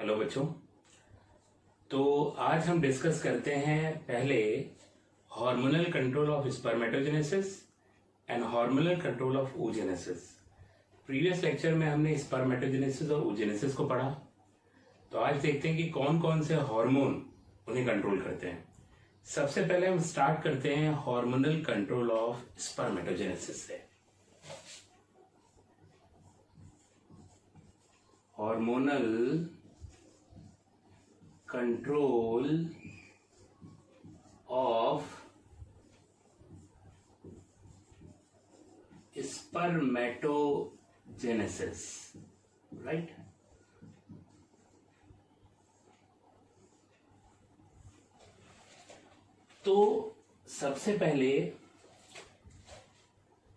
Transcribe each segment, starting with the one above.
Hello बच्चों। तो आज हम डिस्कस करते हैं पहले hormonal control of spermatogenesis and hormonal control of oogenesis। Previous lecture में हमने स्पर्मेटोजेनेसिस और oogenesis को पढ़ा। तो आज देखते हैं कि कौन कौन से हार्मोन उन्हें कंट्रोल करते हैं। सबसे पहले हम स्टार्ट करते हैं हार्मोनल कंट्रोल ऑफ स्पर्मेटोजेनेसिस से। Hormonal control of spermatogenesis, right. तो सबसे पहले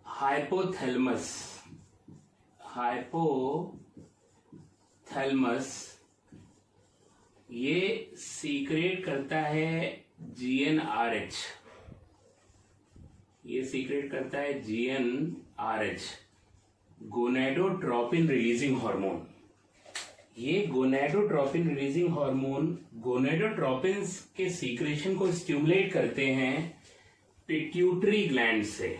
हाइपोथैलेमस ये सीक्रेट करता है GnRH। Gonadotropin releasing hormone. ये गोनेडोट्रोपिन रिलीजिंग हार्मोन गोनेडोट्रोपिन के सीक्रेशन को स्टिमुलेट करते हैं पिट्यूटरी ग्लैंड से।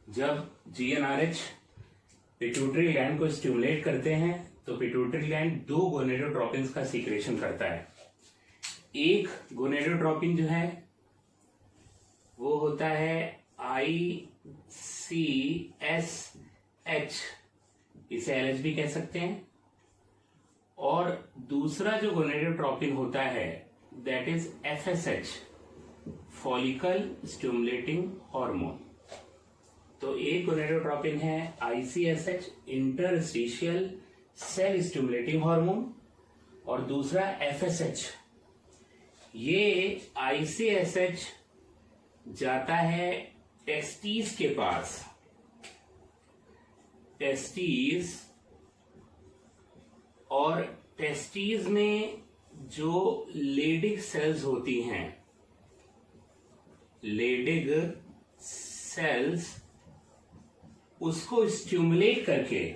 जब GnRH पिट्यूटरी ग्लैंड को स्टिमुलेट करते हैं तो पिट्यूटरी ग्लैंड दो गोनेडोट्रोपिन का सीक्रेशन करता है। एक गोनेडोट्रोपिन जो है वो होता है ICSH, इसे LH भी कह सकते हैं। और दूसरा जो गोनेडोट्रोपिन होता है that is FSH, follicle stimulating hormone. तो एक गोनेडोट्रोपिन है ICSH, interstitial cell stimulating hormone, और दूसरा FSH। ये ICSH जाता है टेस्टिस के पास। और टेस्टिस में जो लेडिग सेल्स होती हैं, उसको स्टिमुलेट करके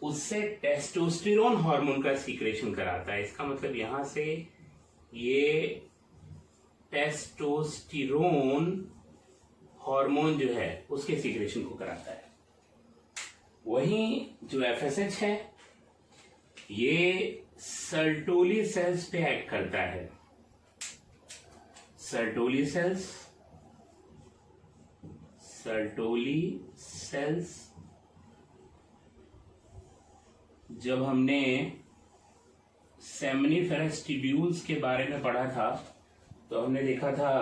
उससे टेस्टोस्टेरोन हार्मोन का सीक्रेशन कराता है। इसका मतलब यहां से ये टेस्टोस्टेरोन हार्मोन जो है उसके सीक्रेशन को कराता है। वहीं जो FSH है ये सर्टोली सेल्स पे एक्ट करता है। सर्टोली सेल्स जब हमने सेमनीफेरस ट्यूब्यूल्स के बारे में पढ़ा था तो हमने देखा था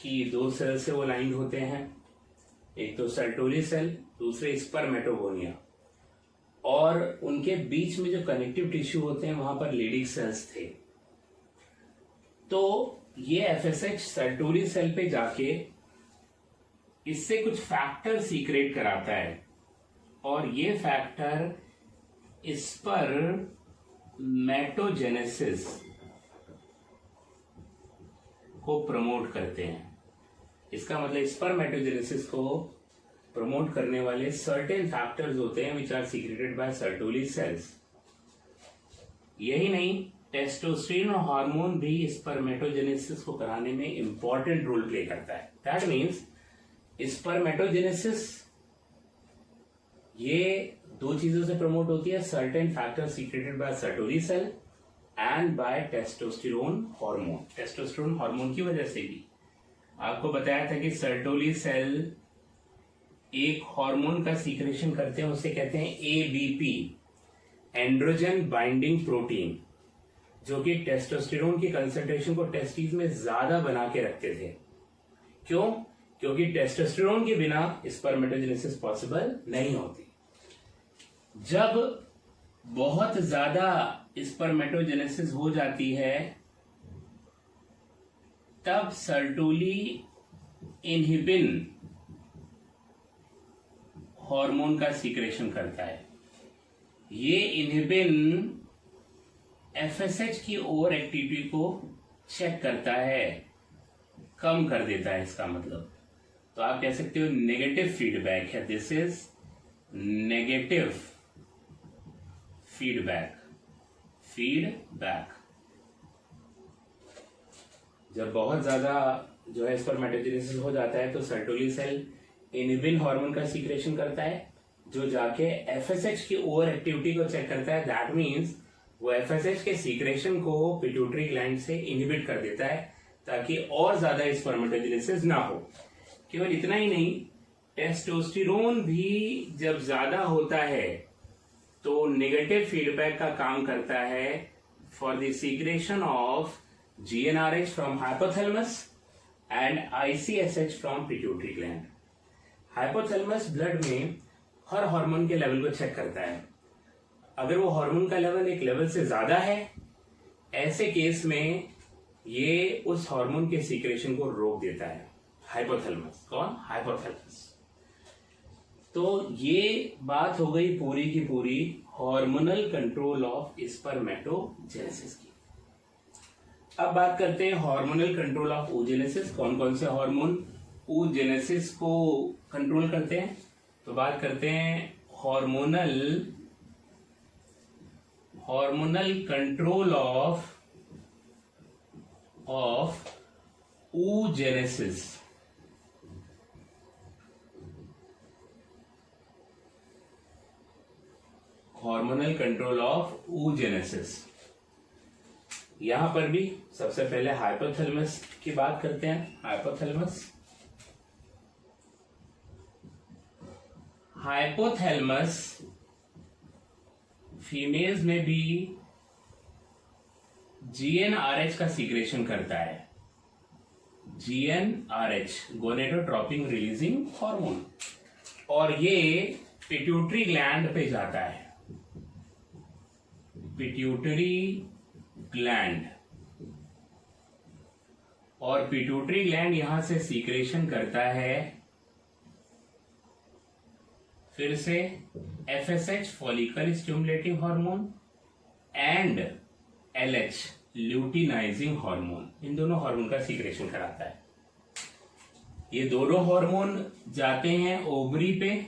कि दो सेल से वो लाइंड होते हैं, एक तो सर्टोली सेल, दूसरे स्पर्मेटोगोनिया, और उनके बीच में जो कनेक्टिव टिश्यू होते हैं वहां पर लेडिग सेल्स थे। तो ये FSH सर्टोली सेल पे जाके इससे कुछ फैक्टर सीक्रेट कराता है, और ये फैक्टर स्पर्मेटोजेनेसिस को प्रमोट करते हैं। इसका मतलब स्पर्मेटोजेनेसिस को प्रमोट करने वाले सर्टेन फैक्टर्स होते हैं which are secreted by Sertoli cells. यही नहीं, टेस्टोस्टेरोन हार्मोन भी स्पर्मेटोजेनेसिस को कराने में इंपॉर्टेंट रोल प्ले करता है। दैट मीन्स स्पर्मेटोजेनेसिस ये दो चीजों से प्रमोट होती है, certain factor secreted by Sertoli cell and by testosterone hormone. Testosterone hormone की वजह से भी आपको बताया था कि सर्टोली सेल एक हार्मोन का सीक्रेशन करते हैं, उसे कहते हैं ABP, एंड्रोजन बाइंडिंग प्रोटीन, जो कि टेस्टोस्टेरोन की कंसंट्रेशन को टेस्टिस में ज्यादा बना के रखते थे। क्यों? क्योंकि टेस्टोस्टेरोन के बिना स्पर्मेटोजेनेसिस पॉसिबल नहीं होती। जब बहुत ज्यादा स्पर्मेटोजेनेसिस हो जाती है तब सर्टोली इनहिबिन हार्मोन का सीक्रेशन करता है। ये इनहिबिन FSH की ओवर एक्टिविटी को चेक करता है कम कर देता है, इसका मतलब। तो आप कह सकते हो नेगेटिव फीडबैक है, दिस इज नेगेटिव फीडबैक। जब बहुत ज्यादा जो है स्पर्मेटोजेनेसिस हो जाता है तो सर्टोली सेल इनहिबिन हार्मोन का सीक्रेशन करता है, जो जाके एफएसएच की ओवर एक्टिविटी को चेक करता है। दैट मीन्स वो एफएसएच के सीक्रेशन को पिट्यूटरी ग्लैंड से इनहिबिट कर देता है ताकि और ज्यादा स्पर्मेटोजेनेसिस ना हो। केवल इतना ही नहीं, टेस्टोस्टेरोन भी जब ज्यादा होता है तो नेगेटिव फीडबैक का काम करता है for the secretion of GnRH from hypothalamus and ICSH from pituitary gland. Hypothalamus blood में हर हार्मोन के लेवल को चेक करता है। अगर वो हार्मोन का लेवल एक लेवल से ज्यादा है, ऐसे केस में ये उस हार्मोन के सीक्रेशन को रोक देता है। हाइपोथैलेमस, कौन? हाइपोथैलेमस। तो ये बात हो गई पूरी की पूरी हार्मोनल कंट्रोल ऑफ स्पर्मेटोजेनेसिस की। अब बात करते हैं हार्मोनल कंट्रोल ऑफ oogenesis। कौन कौन से हार्मोन oogenesis को कंट्रोल करते हैं? तो बात करते हैं hormonal control of oogenesis। Hormonal control of oogenesis। यहां पर भी सबसे पहले हाइपोथैलेमस की बात करते हैं। हाइपोथैलेमस फीमेल्स में भी GnRH का सीक्रेशन करता है। GnRH, गोनेडोट्रोपिन रिलीजिंग हार्मोन, और ये पिट्यूटरी ग्लैंड पे जाता है। पिट्यूटरी ग्लैंड, और पिट्यूटरी ग्लैंड यहां से सीक्रेशन करता है फिर से FSH, follicle stimulating hormone, and LH, luteinizing hormone. इन दोनों हार्मोन का सीक्रेशन कराता है। ये दोनों हार्मोन जाते हैं ओवरी पे,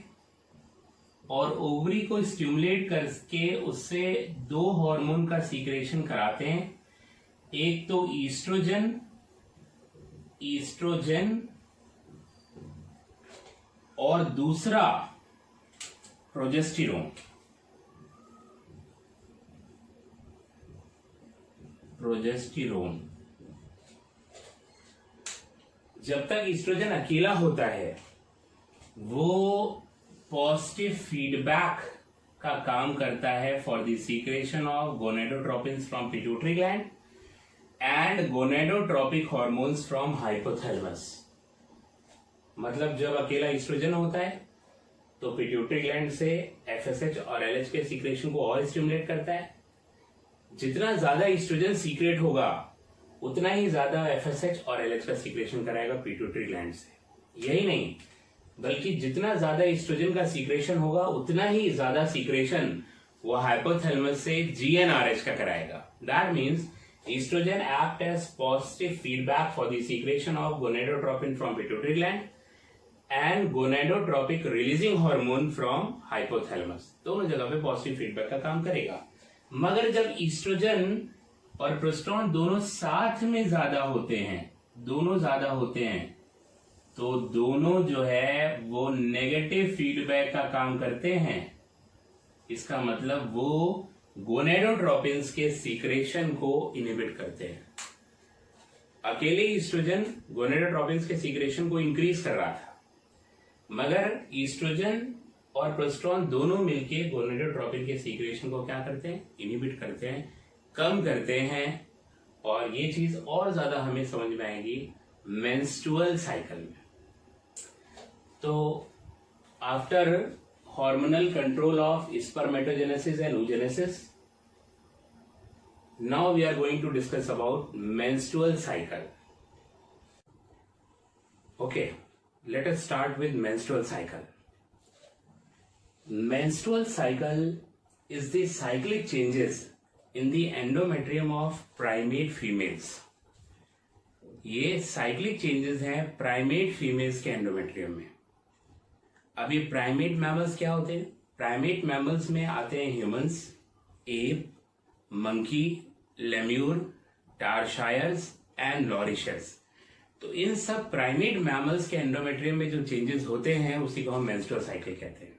और ओवरी को स्टिमुलेट करके उससे दो हार्मोन का सीक्रेशन कराते हैं। एक तो ईस्ट्रोजन और दूसरा प्रोजेस्टेरोन। जब तक ईस्ट्रोजन अकेला होता है वो पॉजिटिव फीडबैक का काम करता है for the secretion of gonadotropins from pituitary gland and gonadotropic hormones from hypothalamus. मतलब जब अकेला ईस्ट्रोजन होता है तो पिट्यूटरी ग्लैंड से FSH और LH के सीक्रेशन को और स्टिमुलेट करता है। जितना ज्यादा ईस्ट्रोजन सीक्रेट होगा उतना ही ज्यादा FSH और LH का सीक्रेशन कराएगा पिट्यूटरी ग्लैंड से। यही नहीं, बल्कि जितना ज्यादा ईस्ट्रोजन का सीक्रेशन होगा उतना ही ज्यादा सीक्रेशन वो हाइपोथैलेमस से GnRH का कराएगा। That means estrogen act as positive feedback for the secretion of gonadotropin from pituitary gland and gonadotropic releasing hormone from hypothalamus। दोनों जगह पे पॉजिटिव फीडबैक का काम करेगा। मगर जब ईस्ट्रोजन और प्रोस्टोन दोनों साथ में ज्यादा होते हैं तो दोनों जो है वो नेगेटिव फीडबैक का काम करते हैं। इसका मतलब वो गोनेडोट्रोपिन्स के सीक्रेशन को इनहिबिट करते हैं। अकेले ईस्ट्रोजन गोनेडोट्रोपिन्स के सीक्रेशन को इंक्रीज कर रहा था, मगर ईस्ट्रोजन और प्रोस्टोन दोनों मिलके गोनेडोट्रोपिन के सीक्रेशन को क्या करते हैं? इनहिबिट करते हैं, कम करते हैं। और ये चीज और ज्यादा हमें समझ में आएगी मेंस्ट्रुअल साइकिल में। तो after hormonal control of spermatogenesis and oogenesis, now we are going to discuss about menstrual cycle. Okay, let us start with menstrual cycle. Menstrual cycle is the cyclic changes in the endometrium of primate females. ये cyclic changes हैं primate females के endometrium में। अब ये primate mammals क्या होते हैं? Primate mammals में आते हैं humans, ape, monkey, lemur, tarsiers and lorises. तो इन सब प्राइमेट मैमल्स के एंडोमेट्रियम में जो चेंजेस होते हैं उसी को हम मेंस्ट्रुअल साइकिल कहते हैं।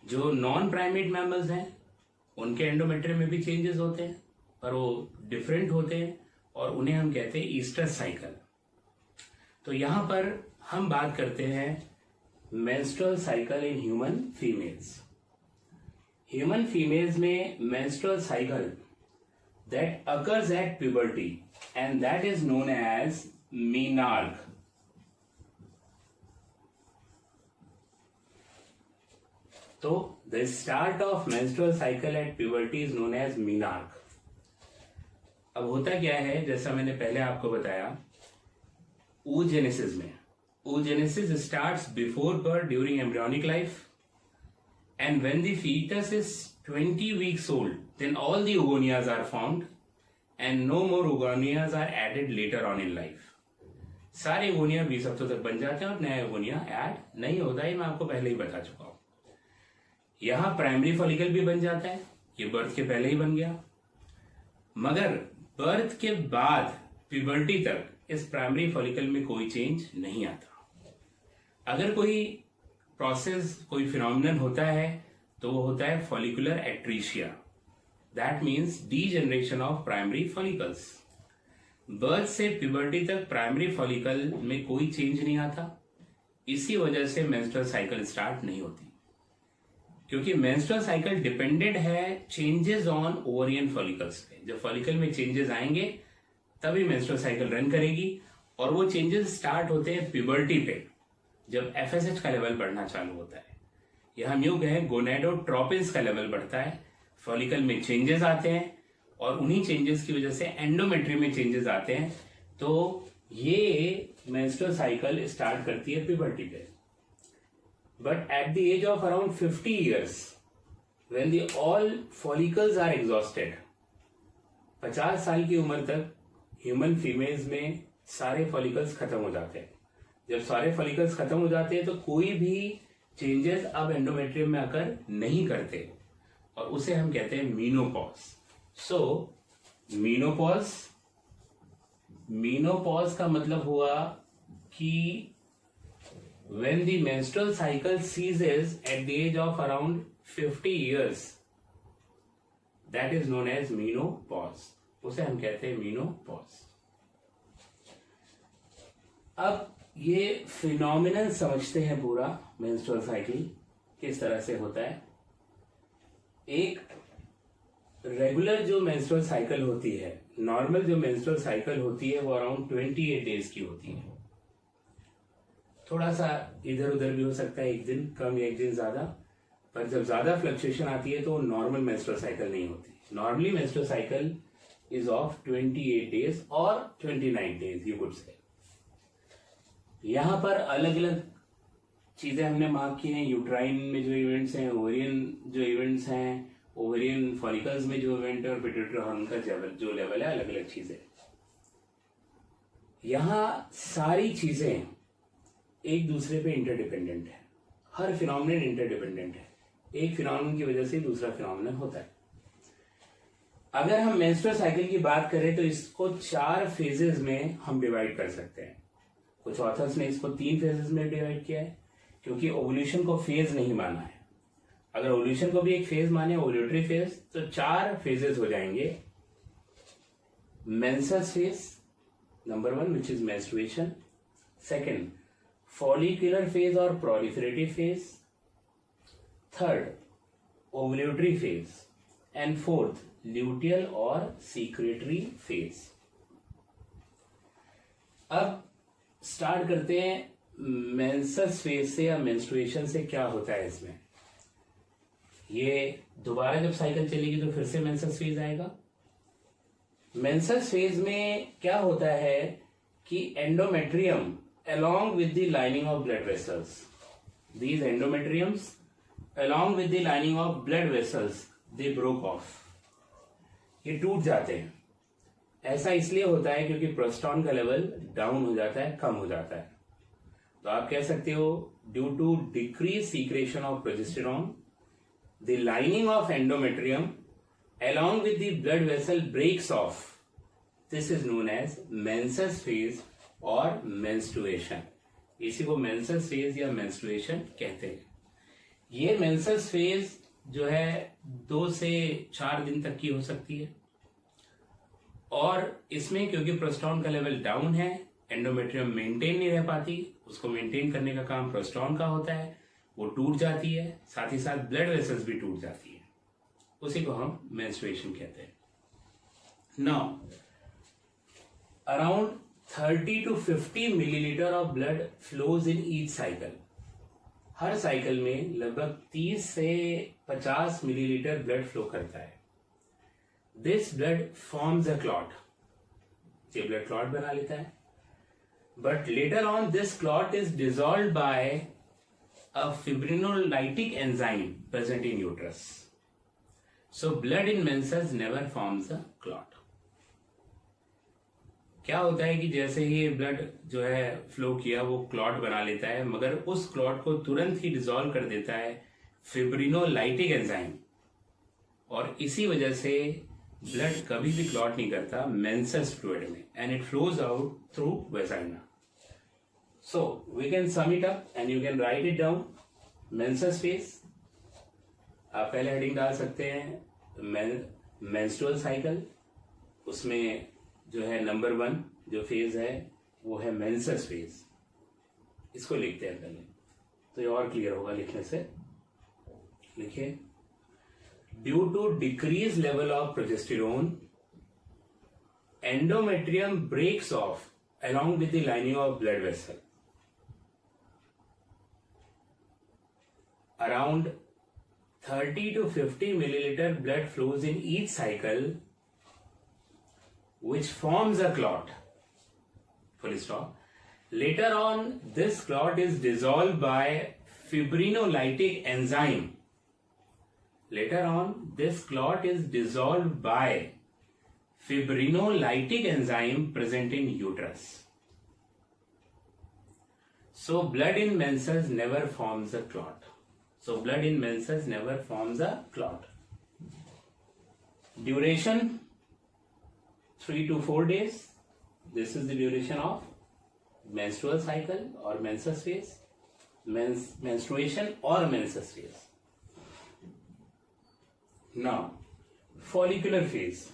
जो नॉन प्राइमेट मैमल्स हैं उनके एंडोमेट्रियम में भी चेंजेस होते हैं, पर वो डिफरेंट होते हैं और उन्हें हम कहते हैं ईस्ट्रस साइकिल। तो यहां पर हम बात करते हैं menstrual cycle in human females. Human females में menstrual cycle that occurs at puberty and that is known as menarche. तो the start of menstrual cycle at puberty is known as menarche. अब होता क्या है, जैसा मैंने पहले आपको बताया, oogenesis में oogenesis starts before birth during embryonic life, and when the fetus is 20 weeks old, then all the oogonias are formed and no more oogonias are added later on in life. सारे oogonia 20 हफ्तों तक बन जाते हैं और नया oogonia add नहीं होता है, मैं आपको पहले ही बता चुका हूं। यहां प्राइमरी फॉलिकल भी बन जाता है, ये बर्थ के पहले ही बन गया, मगर बर्थ के बाद प्यूबर्टी तक इस प्राइमरी फॉलिकल में कोई चेंज नहीं आता। अगर कोई प्रोसेस, कोई फिनोमिनन होता है तो वो होता है follicular atresia, that means degeneration of primary follicles. Birth से प्यूबर्टी तक प्राइमरी फॉलिकल में कोई चेंज नहीं आता, इसी वजह से मेंस्ट्रुअल साइकिल स्टार्ट नहीं होती, क्योंकि मेंस्ट्रुअल साइकिल डिपेंडेंट है चेंजेस ऑन ओवरियन फॉलिकल्स पे। जब फॉलिकल में चेंजेस आएंगे तभी मेंस्ट्रुअल साइकिल रन करेगी, और वो चेंजेस स्टार्ट होते हैं प्यूबर्टी पे, जब एफएसएच का लेवल बढ़ना चालू होता है, या हम यूं कहें गोनेडोट्रोपिन्स का लेवल बढ़ता है, फॉलिकल में चेंजेस आते हैं और उन्हीं चेंजेस की वजह से एंडोमेट्रियम में चेंजेस आते हैं। तो ये मेंस्ट्रुअल साइकिल स्टार्ट करती है प्यूबर्टी पे। But at the age of around 50 years, when the all follicles are exhausted, 50 साल की उम्र तक ह्यूमन फीमेल्स में सारे फॉलिकल्स खत्म हो जाते हैं। जब सारे फॉलिकल्स खत्म हो जाते हैं तो कोई भी चेंजेस अब एंडोमेट्रियम में आकर नहीं करते, और उसे हम कहते हैं मीनोपॉज। सो मीनोपॉज का मतलब हुआ कि when the menstrual cycle ceases at the age of around 50 years, that is known as menopause. उसे हम कहते हैं मीनोपॉज। अब ये फिनोमिनन समझते हैं पूरा मेंस्ट्रुअल साइकिल किस तरह से होता है। एक रेगुलर जो मेंस्ट्रुअल साइकिल होती है, नॉर्मल जो मेंस्ट्रुअल साइकिल होती है, वो अराउंड 28 days की होती है। थोड़ा सा इधर उधर भी हो सकता है, एक दिन कम या एक दिन ज्यादा, पर जब ज्यादा फ्लक्चुएशन आती है तो नॉर्मल मेंस्ट्रुअल साइकिल नहीं होती। Normally menstrual cycle is of 28 days और 29 days यू कुड से। यहां पर अलग अलग चीजें हमने मार्क की हैं। यूट्राइन में जो इवेंट्स हैं, ओवेरियन जो इवेंट्स हैं, ओवेरियन फॉलिकल्स में जो इवेंट है, और पिट्यूटरी हार्मोन का जो लेवल है, अलग अलग चीजें। यहां सारी चीजें एक दूसरे पे इंटरडिपेंडेंट है, हर फिनोमिनन इंटरडिपेंडेंट है, एक फिनोमिनन की वजह से दूसरा फिनोमिनन होता है। अगर हम मेंस्ट्रुअल साइकिल की बात करें तो इसको 4 फेजेस में हम डिवाइड कर सकते हैं। कुछ ऑथर्स ने इसको 3 फेजेस में डिवाइड किया है, क्योंकि ओवुलेशन को फेज नहीं माना है। अगर ओवुलेशन को भी एक फेज माने, ओव्यूलेटरी फेज, तो 4 फेजेस हो जाएंगे। Menses phase number 1 which is menstruation, second follicular phase or proliferative phase, third ovulatory phase, and fourth luteal or secretory phase। अब स्टार्ट करते हैं मेंसेस फेज से या मेंस्ट्रुएशन से। क्या होता है इसमें, ये दोबारा जब साइकिल चलेगी तो फिर से मेंसेस फेज आएगा। मेंसेस फेज में क्या होता है कि endometrium along with the lining of blood vessels, these endometriums along with the lining of blood vessels, they broke off, ये टूट जाते हैं। ऐसा इसलिए होता है क्योंकि प्रोस्टॉन का लेवल डाउन हो जाता है, कम हो जाता है। तो आप कह सकते हो due to decrease secretion of progesterone the lining of endometrium along with the blood vessel breaks off. This is known as menses phase और menstruation. इसी को menses phase या menstruation कहते हैं। ये menses phase जो है 2 से 4 दिन तक की हो सकती है और इसमें क्योंकि प्रोस्टॉन का लेवल डाउन है, एंडोमेट्रियम मेंटेन नहीं रह पाती, उसको मेंटेन करने का काम प्रोस्टॉन का होता है, वो टूट जाती है, साथ ही साथ ब्लड वेसल्स भी टूट जाती है, उसी को हम मेंस्ट्रुएशन कहते हैं। Now around 30 to 50 millilitre of blood flows in each cycle. Her cycle में लगभग 30 से 50 मिलीलीटर ब्लड फ्लो करता है। This blood forms a clot, ये ब्लड क्लॉट बना लेता है, but later on this clot is dissolved by a fibrinolytic enzyme present in uterus. So blood in menses never forms a clot. क्या होता है कि जैसे ही ब्लड जो है फ्लो किया वो क्लॉट बना लेता है, मगर उस क्लॉट को तुरंत ही डिसॉल्व कर देता है फिब्रिनोलाइटिक एंजाइम, और इसी वजह से ब्लड कभी भी क्लॉट नहीं करता मेंसेस फ्लूइड में, and it flows out through vagina. So we can sum it up and you can write it down. Menses phase आप पहले हेडिंग डाल सकते हैं मेंस्ट्रुअल साइकिल, उसमें जो है नंबर 1 जो फेज है वो है मेंसेस फेज, इसको लिखते हैं पहले तो ये और क्लियर होगा लिखने से। लिखिए, due to decrease level of progesterone endometrium breaks off along with the lining of blood vessel. Around 30 to 50 milliliter blood flows in each cycle, which forms a clot. Full stop. Later on, this clot is dissolved by fibrinolytic enzyme. Later on, this clot is dissolved by fibrinolytic enzyme present in uterus. So, blood in menses never forms a clot. So blood in menses never forms a clot. Duration 3 to 4 days. This is the duration of menstrual cycle or menses phase, menstruation or menses phase. Now, follicular phase.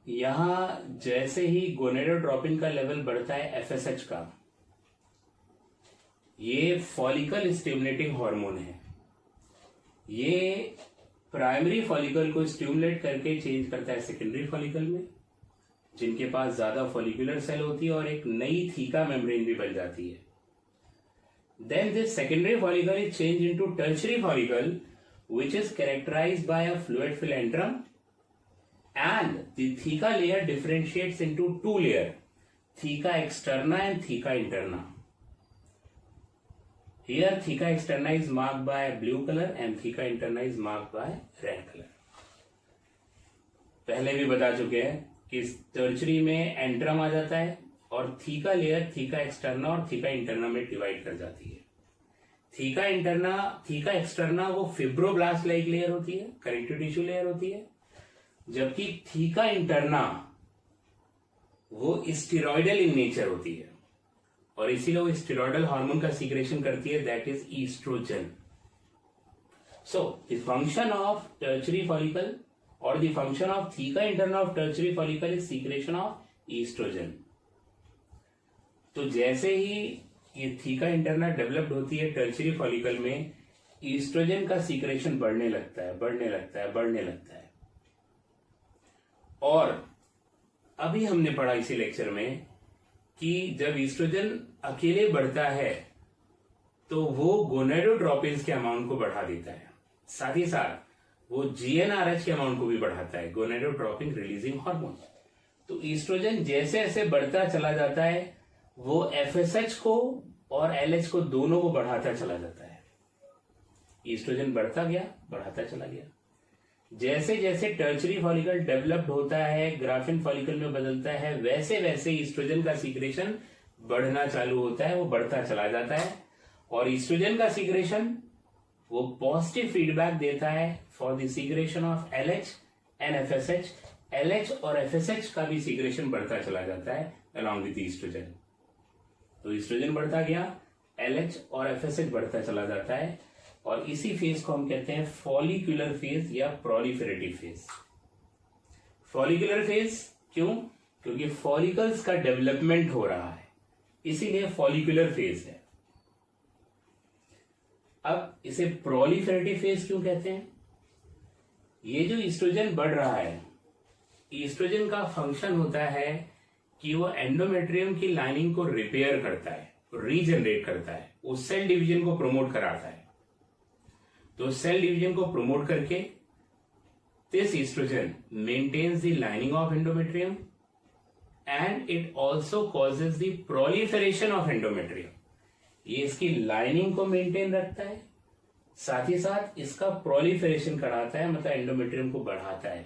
यहां जैसे ही gonadotropin का level बढ़ता है FSH का, ये follicle stimulating hormone है, ये primary follicle को स्टिमुलेट करके चेंज करता है सेकेंडरी फॉलिकल में, जिनके पास ज्यादा फॉलिकुलर सेल होती है और एक नई थीका मेम्ब्रेन भी बन जाती है। Then this secondary follicle is change into tertiary follicle which is characterised by a fluid filled antrum and the theca layer differentiates into 2 layer, theca externa and theca interna. Here theca externa is marked by blue color and theca interna is marked by red color. पहले भी बता चुके हैं कि tertiary में antrum आ जाता है और थीका लेयर थीका एक्सटर्ना और थीका इंटरना में डिवाइड कर जाती है। थीका इंटरना थीका एक्सटर्ना वो फिब्रोब्लास्ट लाइक लेयर होती है, कनेक्टिव टिश्यू लेयर होती है, जबकि थीका इंटरना वो स्टेरॉइडल इन नेचर होती है और इसीलिए वो स्टेरॉइडल हार्मोन का सीक्रेशन करती है, that is estrogen. So the function of tertiary follicle और the function of theca interna of tertiary follicle is secretion of estrogen. तो जैसे ही ये थीका इंटरना डेवलप्ड होती है टर्शियरी फॉलिकल में, ईस्ट्रोजन का सीक्रेशन बढ़ने लगता है, बढ़ने लगता है, बढ़ने लगता है। और अभी हमने पढ़ा इसी लेक्चर में कि जब ईस्ट्रोजन अकेले बढ़ता है तो वो गोनेडोट्रोपिन्स के अमाउंट को बढ़ा देता है, साथ ही साथ वो GnRH के अमाउंट को भी बढ़ाता है, गोनेडोट्रोपिन रिलीजिंग हार्मोन। तो ईस्ट्रोजन जैसे जैसे बढ़ता चला जाता है वो FSH को और LH को दोनों को बढ़ाता चला जाता है। ईस्ट्रोजन बढ़ता गया, बढ़ाता चला गया। जैसे जैसे टर्चरी फॉलिकल डेवलप्ड होता है, ग्राफिन फॉलिकल में बदलता है, वैसे वैसे ईस्ट्रोजन का सीक्रेशन बढ़ना चालू होता है, वो बढ़ता चला जाता है। और ईस्ट्रोजन का सीक्रेशन वो पॉजिटिव फीडबैक देता है for the secretion of LH and FSH। LH और FSH का भी सीक्रेशन बढ़ता चला जाता है अलॉन्ग विद ईस्ट्रोजन। तो ईस्ट्रोजन बढ़ता गया, LH और FSH बढ़ता चला जाता है, और इसी फेज को हम कहते हैं फॉलिकुलर फेज या प्रोलिफेरेटिव फेज। फॉलिकुलर फेज क्यों? क्योंकि फॉलिकल्स का डेवलपमेंट हो रहा है, इसीलिए फॉलिकुलर फेज है। अब इसे प्रोलिफेरेटिव फेज क्यों कहते हैं? ये जो ईस्ट्रोजन बढ़ रहा है, ईस्ट्रोजन का फंक्शन होता है कि वो एंडोमेट्रियम की लाइनिंग को रिपेयर करता है, रीजनरेट करता है, उस सेल डिवीजन को प्रमोट कराता है। तो सेल डिवीजन को प्रमोट करके this estrogen maintains the lining of endometrium and it also causes the proliferation of endometrium. ये इसकी लाइनिंग को मेंटेन रखता है, साथ ही साथ इसका प्रोलिफरेशन कराता है, मतलब एंडोमेट्रियम को बढ़ाता है।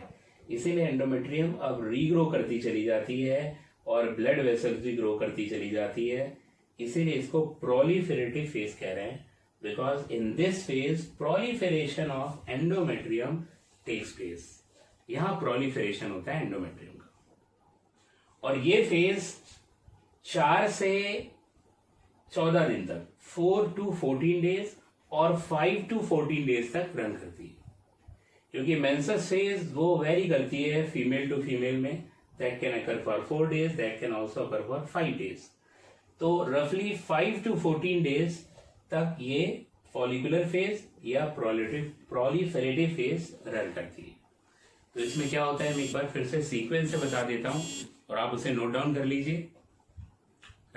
इसीलिए एंडोमेट्रियम अब रीग्रो करती चली जाती है और ब्लड वेसल्स भी ग्रो करती चली जाती है। इसीलिए इसको प्रोलिफेरेटिव फेज कह रहे हैं, because in this phase proliferation of endometrium takes place. यहां प्रोलिफरेशन होता है एंडोमेट्रियम का, और ये फेज 4 से 14 दिन तक, 4 to 14 डेज और 5 to 14 डेज तक रन करती है। क्योंकि मेंसेस फेज वो वेरी करती है फीमेल टू फीमेल में, that can occur for 4 days, that can also occur for 5 days. तो रफली 5 to 14 डेज तक ये फॉलिकुलर फेज या प्रोलिफेरेटिव फेज रन करती है। तो इसमें क्या होता है, मैं एक बार फिर से सीक्वेंस से बता देता हूं और आप उसे नोट डाउन कर लीजिए।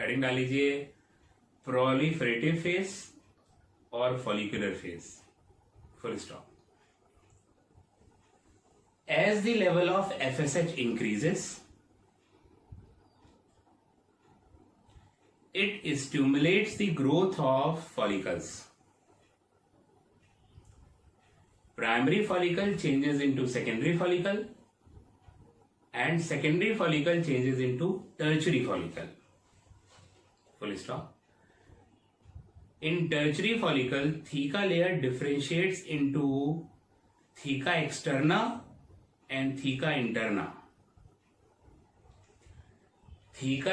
हेडिंग डाल लीजिए प्रोलिफेरेटिव फेज और follicular phase, full stop. As the level of FSH increases, it stimulates the growth of follicles. Primary follicle changes into secondary follicle and secondary follicle changes into tertiary follicle. Full stop. In tertiary follicle, theca layer differentiates into theca externa and theca interna. Theca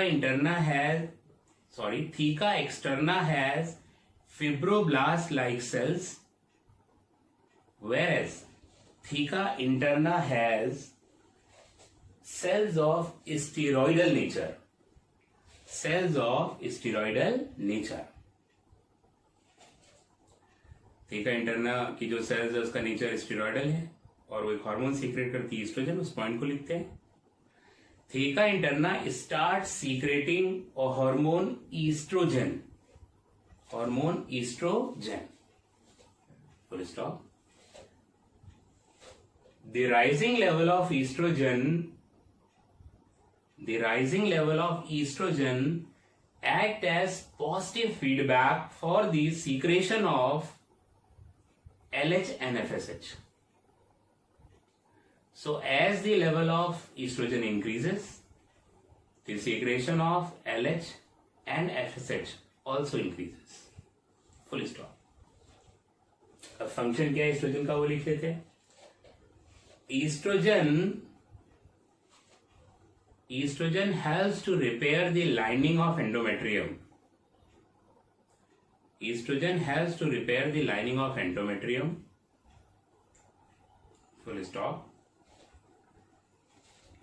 externa has fibroblast-like cells, whereas theca interna has cells of steroidal nature. Cells of steroidal nature. theca interna की जो sales है उसका nature steroidal है और वो एक hormone secrete करती है ईस्ट्रोजन, उस पॉइंट को लिखते हैं। Theca interna start secreting hormone estrogen, full stop. The rising level of estrogen act as positive feedback for the secretion of LH and FSH. So as the level of estrogen increases, the secretion of LH and FSH also increases. Full stop. अब function क्या है oestrogen का वो लिख लेते हैं। Estrogen helps to repair the lining of endometrium. Full stop.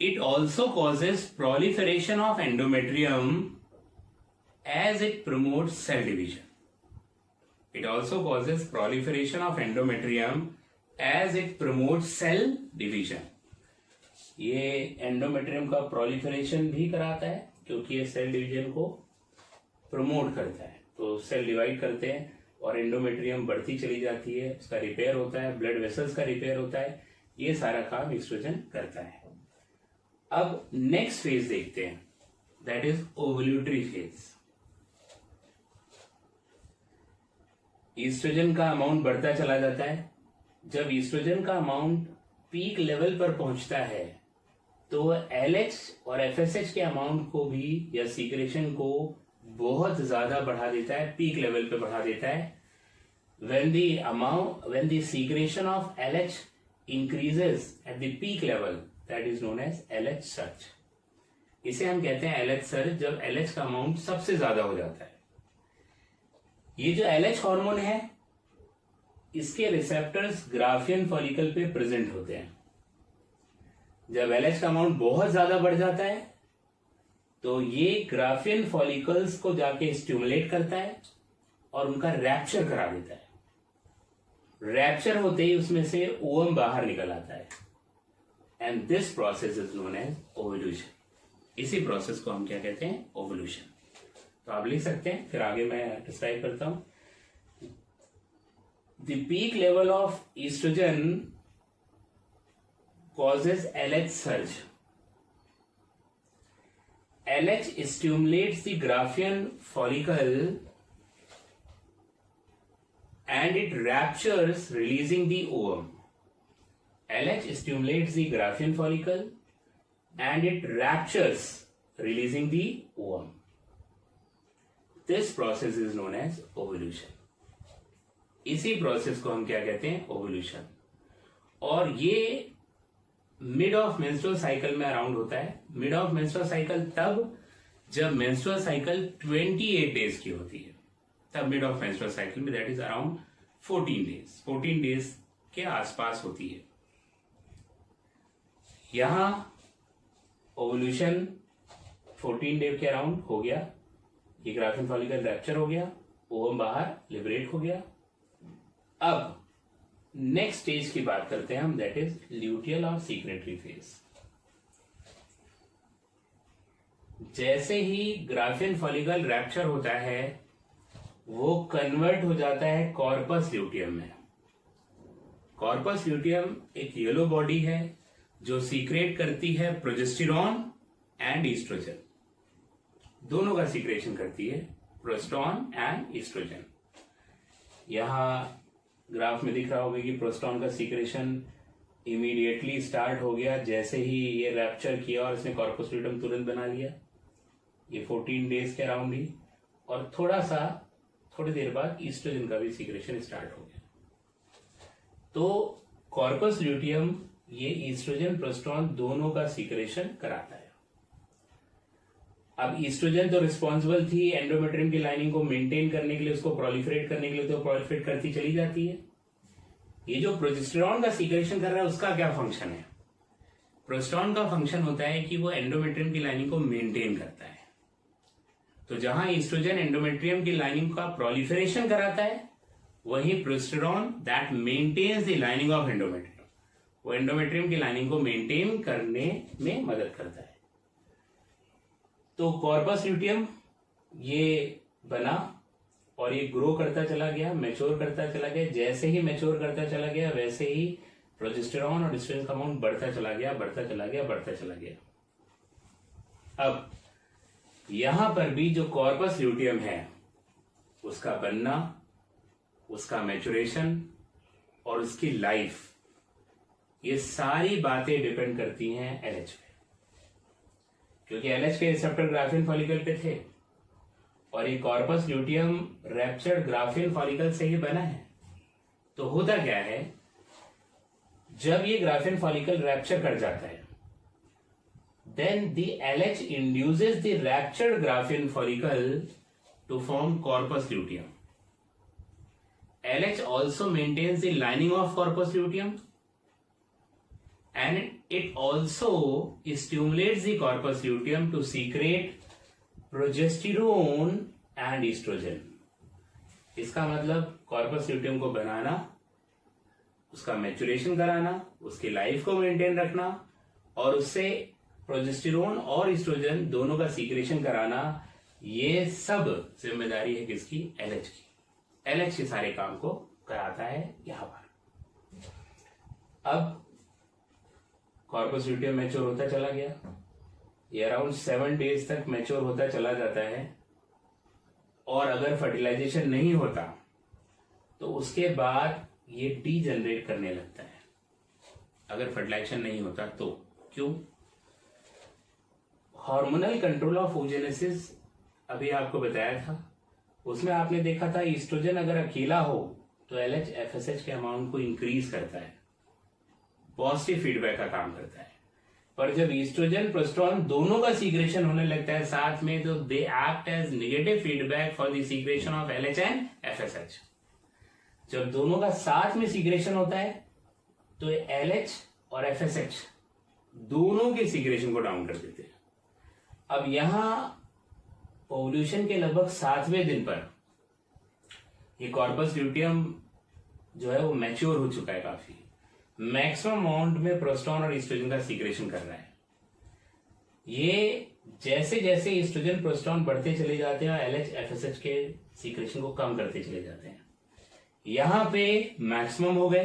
It also causes proliferation of endometrium as it promotes cell division. ये endometrium का प्रोलिफरेशन भी कराता है क्योंकि ये सेल डिवीजन को प्रमोट करता है। तो सेल डिवाइड करते हैं और एंडोमेट्रियम बढ़ती चली जाती है, उसका रिपेयर होता है, ब्लड वेसल्स का रिपेयर होता है, ये सारा काम एस्ट्रोजन करता है। अब नेक्स्ट फेज देखते हैं, that is ovulatory phase. Estrogen का अमाउंट बढ़ता चला जाता है। जब ईस्ट्रोजन का अमाउंट पीक लेवल पर पहुंचता है तो LH और FSH के अमाउंट को भी या सीक्रेशन को बहुत ज्यादा बढ़ा देता है, पीक लेवल पे बढ़ा देता है. when the secretion of LH increases at the peak level, that is known as LH surge. इसे हम कहते हैं LH surge जब LH का अमाउंट सबसे ज्यादा हो जाता है. ये जो LH हार्मोन है इसके रिसेप्टर्स ग्राफियन फॉलिकल पे प्रेजेंट होते हैं. जब LH का अमाउंट बहुत ज्यादा बढ़ जाता है तो ये ग्राफियन फॉलिकल्स को जाके स्टिमुलेट करता है और उनका रैप्चर करा देता है. रैप्चर होते ही उसमें से ओवम बाहर निकल आता है and this process is known as ovulation. इसी प्रोसेस को हम क्या कहते हैं? ओवल्यूशन. तो आप लिख सकते हैं, फिर आगे मैं डिस्क्राइब करता हूं. The peak level of estrogen causes LH surge. LH stimulates the Graafian follicle and it ruptures, releasing the ovum. LH stimulates the Graafian follicle and it ruptures, releasing the ovum. This process is known as ovulation. इसी process को हम क्या कहते हैं? Ovulation. और ये mid of menstrual cycle में around होता है. मिड ऑफ मेंस्ट्रुअल साइकिल तब जब मेंस्ट्रुअल साइकिल 28 डेज की होती है, तब मिड ऑफ मेंस्ट्रुअल साइकिल में, दैट इज अराउंड 14 डेज के आसपास होती है. यहां ओवल्यूशन 14 डे के अराउंड हो गया. ये ग्राफियन फॉलिकल रैप्चर हो गया, ओवम बाहर लिबरेट हो गया. अब नेक्स्ट स्टेज की बात करते हैं हम, दैट इज ल्यूटियल और सीक्रेटरी फेज. जैसे ही ग्राफियन फॉलिकल रैप्चर होता है वो कन्वर्ट हो जाता है कॉर्पस ल्यूटियम में. कॉर्पस ल्यूटियम एक येलो बॉडी है जो सीक्रेट करती है प्रोजेस्टेरॉन एंड ईस्ट्रोजन. दोनों का सीक्रेशन करती है, प्रोस्टॉन एंड ईस्ट्रोजन. यहां ग्राफ में दिख रहा होगा कि प्रोस्टॉन का सीक्रेशन इमीडिएटली स्टार्ट हो गया जैसे ही ये रैप्चर किया और इसने कॉर्पस ल्यूटियम तुरंत बना लिया. ये 14 डेज के अराउंड ही, और थोड़ी देर बाद ईस्ट्रोजन का भी सीक्रेशन स्टार्ट हो गया. तो कॉर्पस ल्यूटियम ये ईस्ट्रोजन प्रोस्टॉन दोनों का सीक्रेशन कराता है. अब ईस्ट्रोजन तो रिस्पॉन्सिबल थी एंडोमेट्रियम की लाइनिंग को मेंटेन करने के लिए, उसको प्रोलिफरेट करने के लिए, तो प्रोलिफरेट करती चली जाती है. ये जो प्रोजेस्टेरॉन का सीक्रेशन कर रहा है उसका क्या फंक्शन है? प्रोस्टॉन का फंक्शन होता है कि वो एंडोमेट्रियम की लाइनिंग को मेंटेन करता है. तो जहां ईस्ट्रोजन एंडोमेट्रियम की लाइनिंग का प्रोलिफरेशन कराता है, वहीं progesterone that maintains the lining of endometrium, वो एंडोमेट्रियम की लाइनिंग को मेंटेन करने में मदद करता है. तो कॉर्पस ल्यूटियम ये बना और ये ग्रो करता चला गया, मैच्योर करता चला गया. जैसे ही मैच्योर करता चला गया वैसे ही प्रोजेस्टेरॉन और ईस्ट्रोजन का अमाउंट बढ़ता चला गया. अब यहां पर भी जो कॉर्पस ल्यूटियम है उसका बनना, उसका मैच्योरेशन और उसकी लाइफ, ये सारी बातें डिपेंड करती हैं LH पे. क्योंकि LH के रिसेप्टर ग्राफियन फॉलिकल पे थे और ये corpus luteum raptured Graafian follicle से ही बना है. तो होता क्या है, जब ये ग्राफियन फॉलिकल रैप्चर कर जाता है, then the LH induces the ruptured graphian follicle to form corpus luteum. LH also maintains the lining of corpus luteum and it also stimulates the corpus luteum to secrete progesterone and estrogen. इसका मतलब corpus luteum को बनाना, उसका maturation कराना, उसकी life को maintain रखना और उससे प्रोजेस्टेरोन और ईस्ट्रोजन दोनों का सीक्रेशन कराना, ये सब जिम्मेदारी है किसकी? LH की. LH के सारे काम को कराता है यहां पर. अब कॉर्पस ल्यूटियम मैच्योर होता चला गया, ये अराउंड 7 डेज तक मैच्योर होता चला जाता है. और अगर फर्टिलाइजेशन नहीं होता तो उसके बाद ये डीजनरेट करने लगता है. अगर फर्टिलाइजेशन नहीं होता तो। क्यों? हार्मोनल कंट्रोल ऑफ oogenesis अभी आपको बताया था, उसमें आपने देखा था ईस्ट्रोजन अगर अकेला हो तो LH FSH के अमाउंट को इंक्रीज करता है, पॉजिटिव फीडबैक का काम करता है। पर जब ईस्ट्रोजन प्रोस्ट्रॉन दोनों का सीक्रेशन होने लगता है साथ में, तो they act as negative feedback for the secretion of LH and FSH। जब दोनों का साथ में सीक्रेशन होता है तो LH और FSH दोनों के सीक्रेशन को डाउन कर देते हैं। अब यहां ओव्यूलेशन के लगभग 7वें दिन पर ये कॉर्पस ल्यूटियम जो है वो मैच्योर हो चुका है, काफी मैक्सिमम अमाउंट में प्रोस्टॉन और ईस्ट्रोजन का सीक्रेशन कर रहा है। ये जैसे जैसे ईस्ट्रोजन प्रोस्टॉन बढ़ते चले जाते हैं और LH FSH के सीक्रेशन को कम करते चले जाते हैं। यहां पे मैक्सिमम हो गए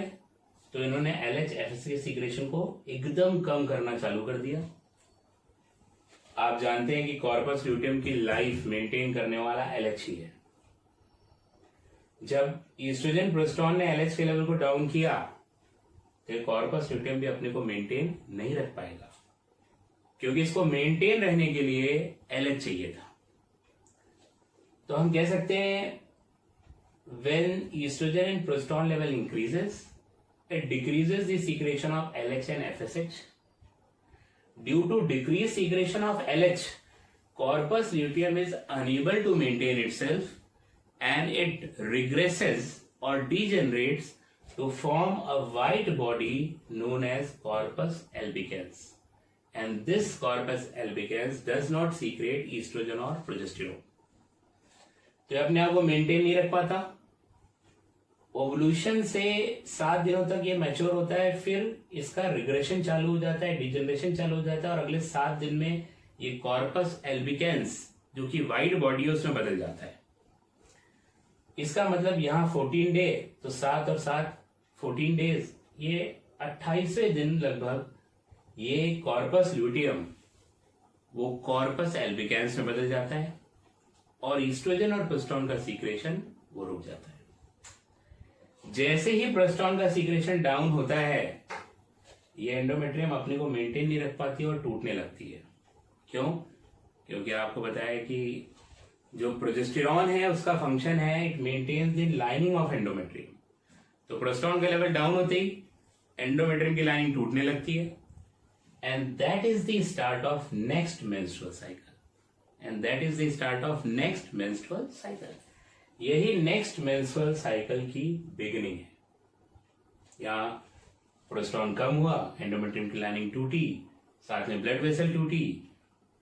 तो इन्होंने LH FSH के सीक्रेशन को एकदम कम करना चालू कर दिया। आप जानते हैं कि कॉर्पस ल्यूटियम की लाइफ मेंटेन करने वाला LH ही है। जब ईस्ट्रोजन प्रोस्टॉन ने LH के लेवल को डाउन किया तो कॉर्पस ल्यूटियम भी अपने को मेंटेन नहीं रख पाएगा, क्योंकि इसको मेंटेन रहने के लिए LH चाहिए था। तो हम कह सकते हैं when estrogen and progesterone level increases, it decreases the secretion of LH and FSH. Due to decreased secretion of LH, corpus luteum is unable to maintain itself and it regresses or degenerates to form a white body known as corpus albicans. And this corpus albicans does not secrete estrogen or progesterone. तो अपने आप को maintain नहीं रख पाता। Ovulation से 7 दिनों तक ये मैच्योर होता है, फिर इसका रिग्रेशन चालू हो जाता है, डिजनरेशन चालू हो जाता है और अगले 7 दिन में ये कॉर्पस एल्बिकेंस जो कि वाइट बॉडी है उसमें बदल जाता है। इसका मतलब यहाँ 14 डे तो 7 और 7 14 डेज, ये 28वें दिन लगभग ये कॉर्पस ल्यूटियम वो कॉर्पस एल्बिकेंस में बदल जाता है और ईस्ट्रोजन और प्रोस्टॉन का सीक्रेशन वो रुक जाता है। जैसे ही प्रोस्टॉन का सीक्रेशन डाउन होता है ये एंडोमेट्रियम अपने को मेंटेन नहीं रख पाती और टूटने लगती है। क्यों? क्योंकि आपको बताया कि जो प्रोजेस्टेरॉन है उसका फंक्शन है it maintains the lining of endometrium. तो प्रोस्टॉन का लेवल डाउन होते ही एंडोमेट्रियम की लाइनिंग टूटने लगती है and that is the start of next menstrual cycle. And that is the start of next menstrual cycle. यही नेक्स्ट मेंस्ट्रुअल साइकिल की बिगिनिंग है। यहाँ प्रोस्टॉन कम हुआ, एंडोमेट्रियम की लाइनिंग टूटी, साथ में ब्लड वेसल टूटी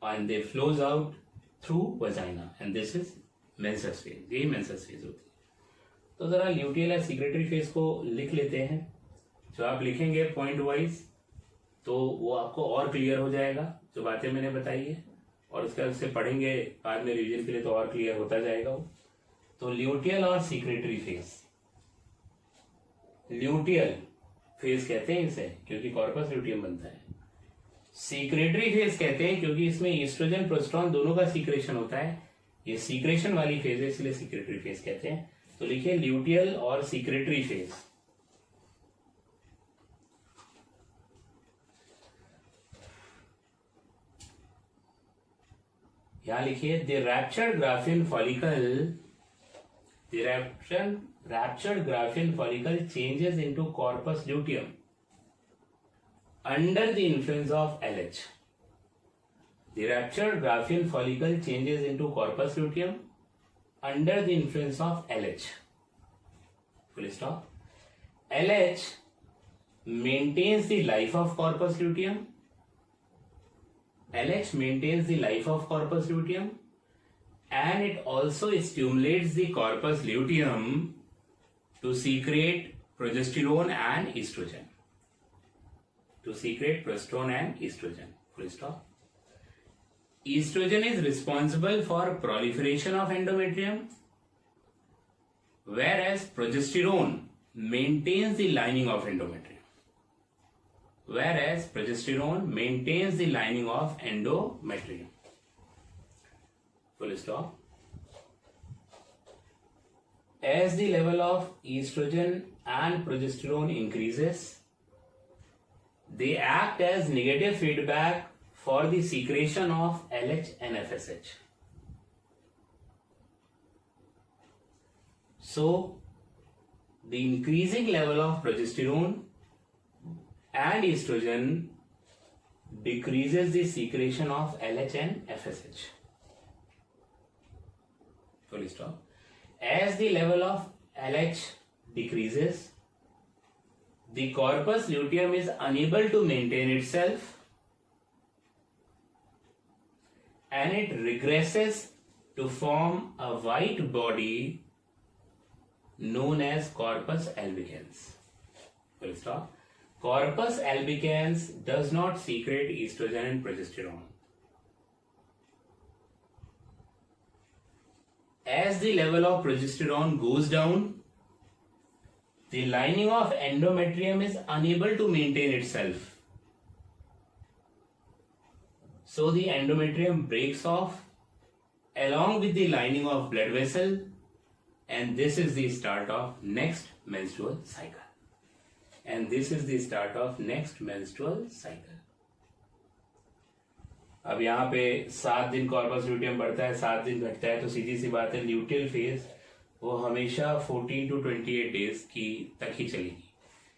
and they flows out through vagina and this is menses phase. यही मेंसेस फेज होती है। तो जरा ल्यूटियल या सीक्रेटरी फेज को लिख लेते हैं। जो आप लिखेंगे पॉइंट वाइज तो वो आपको और क्लियर हो जाएगा जो बातें मैंने बताई है, और उसके बाद उससे पढ़ेंगे बाद में रिवीजन के लिए तो और क्लियर होता जाएगा वो। तो ल्यूटियल और सीक्रेटरी फेज, ल्यूटियल फेज कहते हैं इसे क्योंकि कॉर्पस ल्यूटियम बनता है। सीक्रेटरी फेज कहते हैं क्योंकि इसमें ईस्ट्रोजन प्रोस्टॉन दोनों का सीक्रेशन होता है। ये सीक्रेशन वाली फेज है इसलिए सीक्रेटरी फेज कहते हैं। तो लिखिए ल्यूटियल और सीक्रेटरी फेज। यहां लिखिए the raptured Graafian follicle, the raptured Graafian follicle changes into corpus luteum under the influence of LH. The raptured Graafian follicle changes into corpus luteum under the influence of LH. Full stop. LH maintains the life of corpus luteum. LH maintains the life of corpus luteum. And it also stimulates the corpus luteum to secrete progesterone and estrogen. To secrete progesterone and estrogen. Full stop. Estrogen is responsible for proliferation of endometrium, whereas progesterone maintains the lining of endometrium. Whereas progesterone maintains the lining of endometrium. Full stop. As the level of estrogen and progesterone increases, they act as negative feedback for the secretion of LH and FSH. So the increasing level of progesterone and estrogen decreases the secretion of LH and FSH. Full stop. As the level of LH decreases, the corpus luteum is unable to maintain itself and it regresses to form a white body known as corpus albicans. Full stop. Corpus albicans does not secrete estrogen and progesterone. As the level of progesterone goes down, the lining of endometrium is unable to maintain itself. So the endometrium breaks off along with the lining of blood vessel, and this is the start of next menstrual cycle. And this is the start of next menstrual cycle. अब यहाँ पे 7 दिन corpus luteum बढ़ता है, 7 दिन घटता है, तो सीधी सी बात है ल्यूटियल फेज वो हमेशा 14 to 28 डेज की तक ही चलेगी।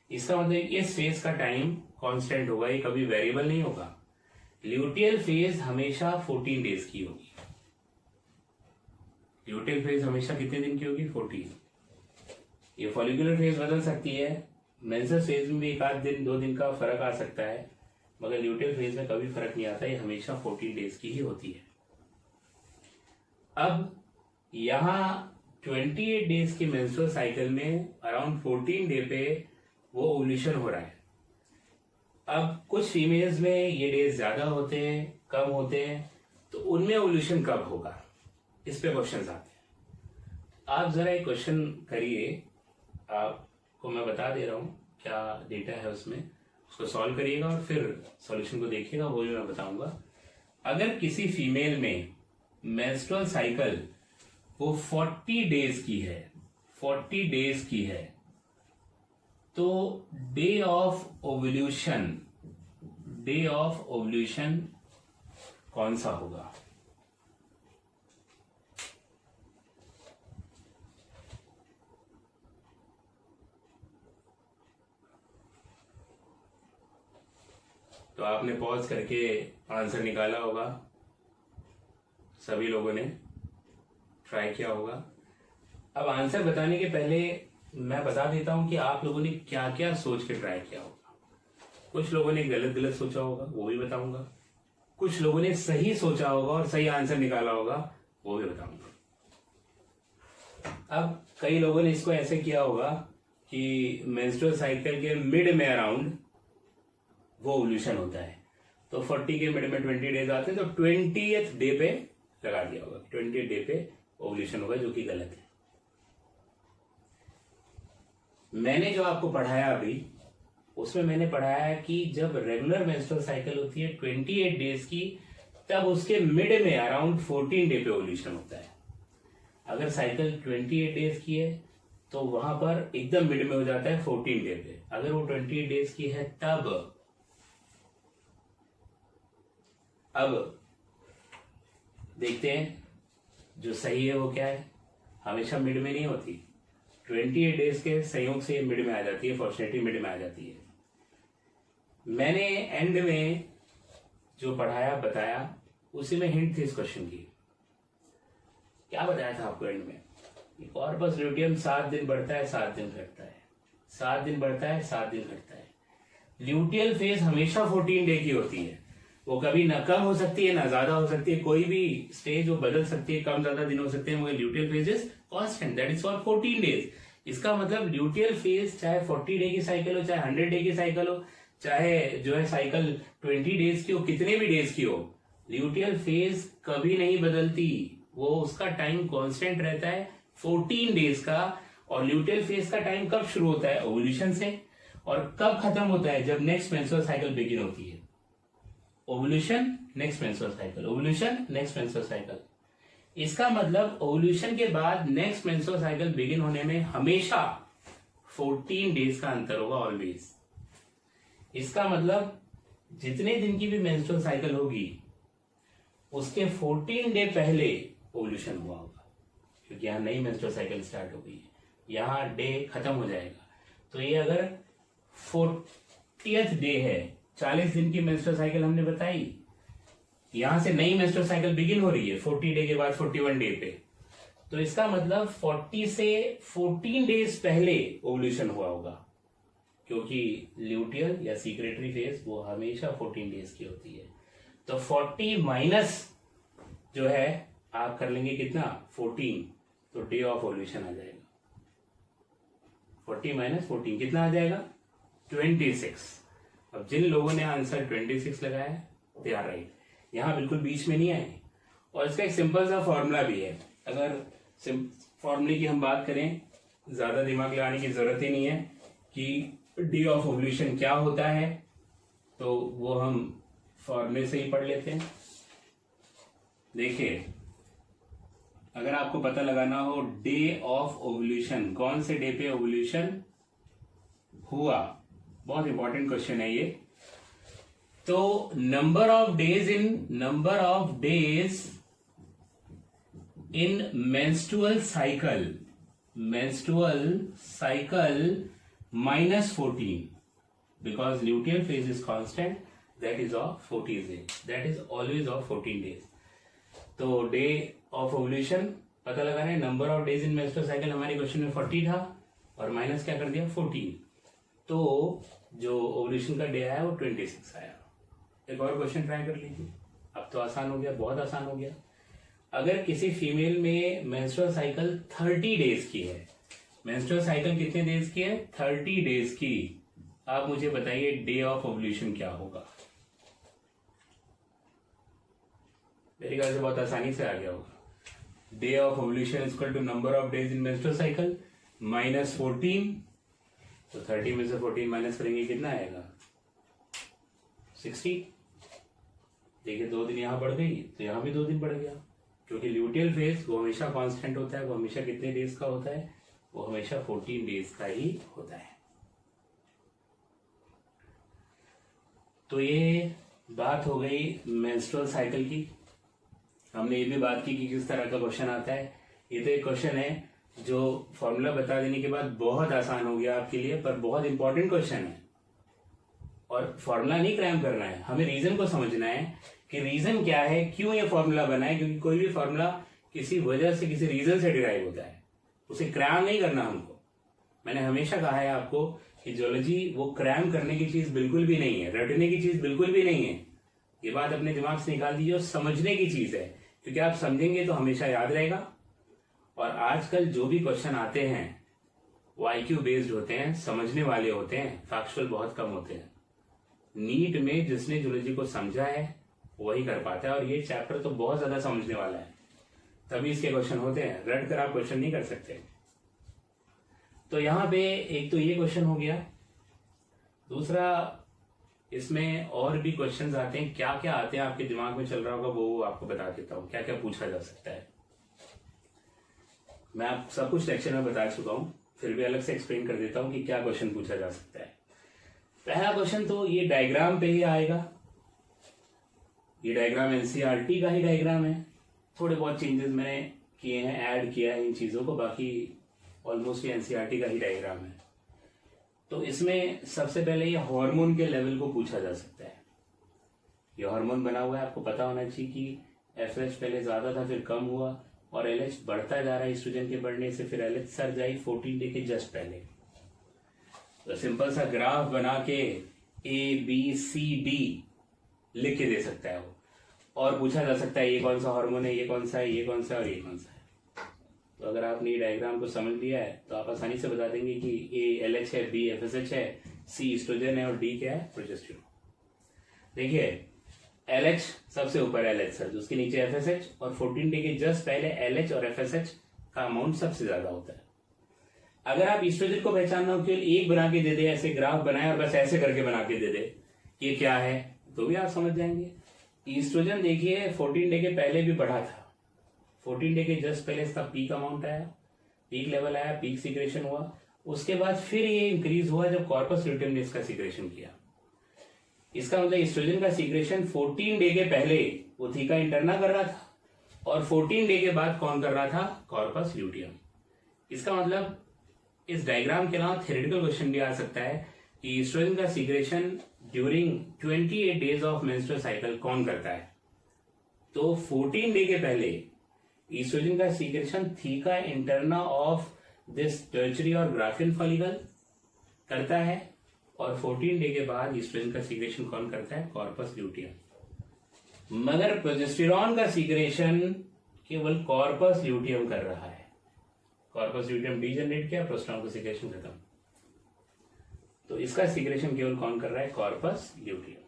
इसका मतलब इस फेज का टाइम कांस्टेंट होगा, ये कभी वेरिएबल नहीं होगा। ल्यूटियल फेज हमेशा 14 डेज की होगी। ल्यूटियल फेज हमेशा कितने दिन की होगी? 14। ये फॉलिकुलर फेज बदल सकती है, मेंसेस फेज में भी 1 आध दिन 2 दिन का फर्क आ सकता है, मगर ल्यूटियल फेज में कभी फर्क नहीं आता, ये हमेशा 14 डेज की ही होती है। अब यहाँ 28 डेज के मेंस्ट्रुअल साइकिल में अराउंड 14 डे पे वो ओव्यूलेशन हो रहा है। अब कुछ फीमेल्स में ये डेज ज्यादा होते हैं, कम होते हैं, तो उनमें ओव्यूलेशन कब होगा, इस पे क्वेश्चन आते हैं। आप जरा एक क्वेश्चन करिए, आपको मैं बता दे रहा हूं क्या डेटा है उसमें, उसको सॉल्व करिएगा और फिर सॉल्यूशन को देखिएगा, वो भी मैं बताऊंगा। अगर किसी फीमेल में मेंस्ट्रुअल साइकिल वो 40 डेज की है, 40 डेज की है, तो डे ऑफ ओव्यूलेशन कौन सा होगा? तो आपने पॉज करके आंसर निकाला होगा, सभी लोगों ने ट्राई किया होगा। अब आंसर बताने के पहले मैं बता देता हूं कि आप लोगों ने क्या क्या सोच के ट्राई किया होगा। कुछ लोगों ने गलत सोचा होगा, वो भी बताऊंगा। कुछ लोगों ने सही सोचा होगा और सही आंसर निकाला होगा, वो भी बताऊंगा। अब कई लोगों ने इसको ऐसे किया होगा कि मेंस्ट्रुअल साइकिल के मिड में अराउंड वो ओव्यूलेशन होता है, तो 40 के मिड में 20 डेज आते हैं, तो 20th डे पे लगा दिया होगा, 20th डे पे ओव्यूलेशन होगा, जो कि गलत है। मैंने जो आपको पढ़ाया अभी, उसमें मैंने पढ़ाया है कि जब रेगुलर मेंस्ट्रुअल साइकिल होती है 28 डेज की, तब उसके मिड में अराउंड 14 डे पे ओव्यूलेशन होता है। अगर साइकिल 28 डेज की है तो वहां पर एकदम मिड में हो जाता है 14 डे पे। अगर वो 28 डेज की है तब, अब देखते हैं जो सही है वो क्या है। हमेशा मिड में नहीं होती, 28 डेज के संयोग से मिड में आ जाती है, फॉर्चुनेटली मिड में आ जाती है। मैंने एंड में जो पढ़ाया बताया, उसी में हिंट थी इस क्वेश्चन की। क्या बताया था आपको एंड में? कॉर्पस ल्यूटियम 7 दिन बढ़ता है, 7 दिन घटता है, 7 दिन बढ़ता है, 7 दिन घटता है। ल्यूटियल फेज हमेशा 14 डे की होती है, वो कभी ना कम हो सकती है ना ज्यादा हो सकती है, कोई भी स्टेज वो बदल सकती है, कम ज्यादा दिन हो सकते हैं, मगर luteal phase is constant, that is for 14 days. इसका मतलब ल्यूटियल फेज चाहे 40 डे की साइकिल हो, चाहे 100 डे की साइकिल हो, चाहे जो है साइकिल 20 डेज की हो, कितने भी डेज की हो, ल्यूटियल फेज कभी नहीं बदलती, वो उसका टाइम कांस्टेंट रहता है 14 डेज का। और ल्यूटियल फेज का टाइम कब शुरू होता है? ओव्यूलेशन से। और कब खत्म होता है? जब नेक्स्ट मेंस्ट्रुअल साइकिल बिगिन होती है। Ovulation next menstrual cycle, ovulation next menstrual cycle. इसका मतलब ओव्यूलेशन के बाद नेक्स्ट मेंस्ट्रुअल साइकिल बिगिन होने में हमेशा 14 डेज का अंतर होगा, ऑलवेज। इसका मतलब जितने दिन की भी मेंस्ट्रुअल साइकिल होगी उसके 14 डे पहले ओव्यूलेशन हुआ होगा, क्योंकि यहाँ नई मेंस्ट्रुअल साइकिल स्टार्ट हो गई है, यहाँ डे खत्म हो जाएगा। तो ये अगर 40th डे है, 40 दिन की मेंस्ट्रुअल साइकिल हमने बताई, यहां से नई मेंस्ट्रुअल साइकिल बिगिन हो रही है 40 डे के बाद 41 डे पे, तो इसका मतलब 40 से 14 डेज पहले ओव्यूलेशन हुआ होगा, क्योंकि ल्यूटियल या सीक्रेटरी फेज वो हमेशा 14 डेज की होती है। तो 40 माइनस जो है आप कर लेंगे कितना 14, तो डे ऑफ ओव्यूलेशन आ जाएगा। 40 माइनस 14 कितना आ जाएगा 26। अब जिन लोगों ने आंसर 26 लगाया है दे आर राइट, यहां बिल्कुल बीच में नहीं आए। और इसका एक सिंपल सा फॉर्मूला भी है, अगर फॉर्मूले की हम बात करें, ज्यादा दिमाग लगाने की जरूरत ही नहीं है कि डे ऑफ ओव्यूलेशन क्या होता है, तो वो हम फॉर्मूले से ही पढ़ लेते हैं। देखिए, अगर आपको पता लगाना हो डे ऑफ ओव्यूलेशन, कौन से डे पे ओव्यूलेशन हुआ, बहुत इंपॉर्टेंट क्वेश्चन है ये। तो number of days in menstrual cycle -14, because luteal phase is constant, that is of 14 days, that is always of 14 days। तो डे ऑफ ओव्यूलेशन पता लगाना है, number of days in menstrual cycle हमारे question में 40 था और माइनस क्या कर दिया 14, तो जो ओव्यूलेशन का डे आया वो 26 आया। एक और क्वेश्चन ट्राई कर लीजिए, अब तो आसान हो गया, बहुत आसान हो गया। अगर किसी फीमेल में मेंस्ट्रुअल साइकिल 30 डेज की है, मेंस्ट्रुअल साइकिल कितने डेज की है 30 डेज की, आप मुझे बताइए डे ऑफ ओव्यूलेशन क्या होगा। मेरे ख्याल से बहुत आसानी से आ गया होगा। Day of ovulation is equal to number of days in menstrual cycle -14, तो 30 में से 14 माइनस करेंगे कितना आएगा 60। देखिए 2 दिन यहां बढ़ गई तो यहां भी 2 दिन बढ़ गया, क्योंकि ल्यूटियल फेज वो हमेशा कांस्टेंट होता है, वो हमेशा कितने डेज का होता है, वो हमेशा 14 डेज का ही होता है। तो ये बात हो गई मेंस्ट्रुअल साइकिल की। हमने ये भी बात की कि किस तरह का क्वेश्चन आता है। ये तो एक क्वेश्चन है जो फॉर्मूला बता देने के बाद बहुत आसान हो गया आपके लिए, पर बहुत इंपॉर्टेंट क्वेश्चन है। और फॉर्मूला नहीं क्रैम करना है, हमें रीजन को समझना है कि रीजन क्या है, क्यों ये फॉर्मूला बना है, क्योंकि कोई भी फॉर्मूला किसी वजह से, किसी रीजन से डिराइव होता है, उसे क्रैम नहीं करना हमको। मैंने हमेशा कहा है आपको कि जियोलॉजी वो क्रैम करने की चीज बिल्कुल भी नहीं है, रटने की चीज बिल्कुल भी नहीं है। ये बात अपने दिमाग से निकाल दीजिए, और समझने की चीज है, क्योंकि आप समझेंगे तो हमेशा याद रहेगा। और आजकल जो भी क्वेश्चन आते हैं वो IQ बेस्ड होते हैं, समझने वाले होते हैं, फैक्चुअल बहुत कम होते हैं। नीट में जिसने जियोलॉजी को समझा है वही कर पाता है, और ये चैप्टर तो बहुत ज्यादा समझने वाला है, तभी इसके क्वेश्चन होते हैं, रट कर आप क्वेश्चन नहीं कर सकते। तो यहां पे एक तो ये क्वेश्चन हो गया, दूसरा इसमें और भी क्वेश्चंस आते हैं। क्या क्या आते हैं आपके दिमाग में चल रहा होगा वो आपको बता देता हूं, क्या क्या पूछा जा सकता है। मैं आप सब कुछ लेक्चर में बता चुका हूं, फिर भी अलग से एक्सप्लेन कर देता हूं कि क्या क्वेश्चन पूछा जा सकता है। पहला क्वेश्चन तो ये डायग्राम पे ही आएगा। ये डायग्राम NCERT का ही डायग्राम है, थोड़े बहुत चेंजेस मैंने किए हैं, ऐड किया है इन चीजों को, बाकी ऑलमोस्ट ये NCERT का ही डायग्राम है। तो इसमें सबसे पहले ये हार्मोन के लेवल को पूछा जा सकता है। ये हार्मोन बना हुआ है, आपको पता होना चाहिए कि FH पहले ज्यादा था, फिर कम हुआ, और LH बढ़ता जा रहा है ईस्ट्रोजन के बढ़ने से, फिर LH सर्ज आई 14 डे के जस्ट पहले। तो सिंपल सा ग्राफ बना के ABCD लिख के दे सकता है वो, और पूछा जा सकता है ये कौन सा हार्मोन है, ये कौन सा है, ये कौन सा है और ये कौन सा है। तो अगर आपने ये डायग्राम को समझ लिया है तो आप आसानी से बता देंगे कि A LH है, B FSH है, C ईस्ट्रोजन है और D क्या है प्रोजेस्टेरोन। देखिए LH सबसे ऊपर LH सर्ज, उसके नीचे FSH, और 14 डे के जस्ट पहले LH और FSH का अमाउंट सबसे ज्यादा होता है। अगर आप ईस्ट्रोजन को पहचानना हो, केवल एक बना के दे दे, ऐसे ग्राफ बनाए और बस ऐसे करके बना के दे दे ये क्या है, तो भी आप समझ जाएंगे। ईस्ट्रोजन देखिए 14 डे के पहले भी बढ़ा था, 14 डे के जस्ट पहले इसका पीक अमाउंट आया, पीक लेवल आया, पीक सिक्रेशन हुआ, उसके बाद फिर ये इंक्रीज हुआ जब कॉर्पस ल्यूटेम ने इसका सिक्रेशन किया। इसका मतलब ईस्ट्रोजन का सीक्रेशन 14 डे के पहले वो थीका इंटरना कर रहा था और 14 डे के बाद कौन कर रहा था, कॉर्पस ल्यूटियम। इसका मतलब इस डायग्राम के अलावा थ्योरेटिकल क्वेश्चन भी आ सकता है कि ईस्ट्रोजन का secretion during 28 days of menstrual cycle कौन करता है। तो 14 डे के पहले ईस्ट्रोजन का secretion theca interna of this tertiary और ग्राफियन फॉलिकल करता है और 14 डे के बाद ईस्ट्रोजन का सीक्रेशन कौन करता है, कॉर्पस ल्यूटियम। मगर प्रोजेस्टेरॉन का सीक्रेशन केवल कॉर्पस ल्यूटियम कर रहा है। कॉर्पस ल्यूटियम डीजनरेट किया, प्रोजेस्टेरॉन का सीक्रेशन खत्म। तो इसका सीक्रेशन केवल कौन कर रहा है, कॉर्पस ल्यूटियम।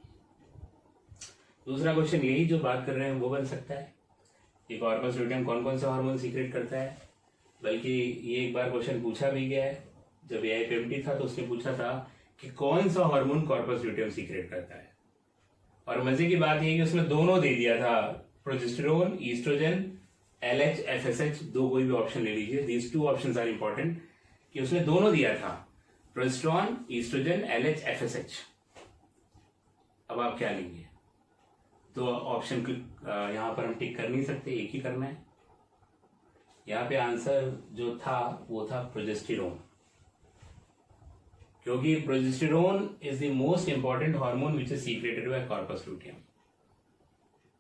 दूसरा क्वेश्चन यही जो बात कर रहे हैं वो बन सकता है कि कॉर्पस ल्यूटियम कौन कौन सा हार्मोन सीक्रेट करता है। बल्कि ये एक बार क्वेश्चन पूछा भी गया है, जब AIPMT था तो उसने पूछा था कि कौन सा हार्मोन कॉर्पस ल्यूटियम सीक्रेट करता है। और मजे की बात यह कि उसमें दोनों दे दिया था, प्रोजेस्टेरोन, ईस्ट्रोजन, LH, FSH, दो कोई भी ऑप्शन ले लीजिए, these two options are important, कि उसने दोनों दिया था, प्रोजेस्टेरोन, ईस्ट्रोजन, LH, FSH। अब आप क्या लेंगे? तो ऑप्शन यहां पर हम टिक कर नहीं सकते, एक ही करना है। यहां पे आंसर जो था वो था प्रोजेस्टेरोन, क्योंकि progesterone is the most important hormone which is secreted by corpus luteum.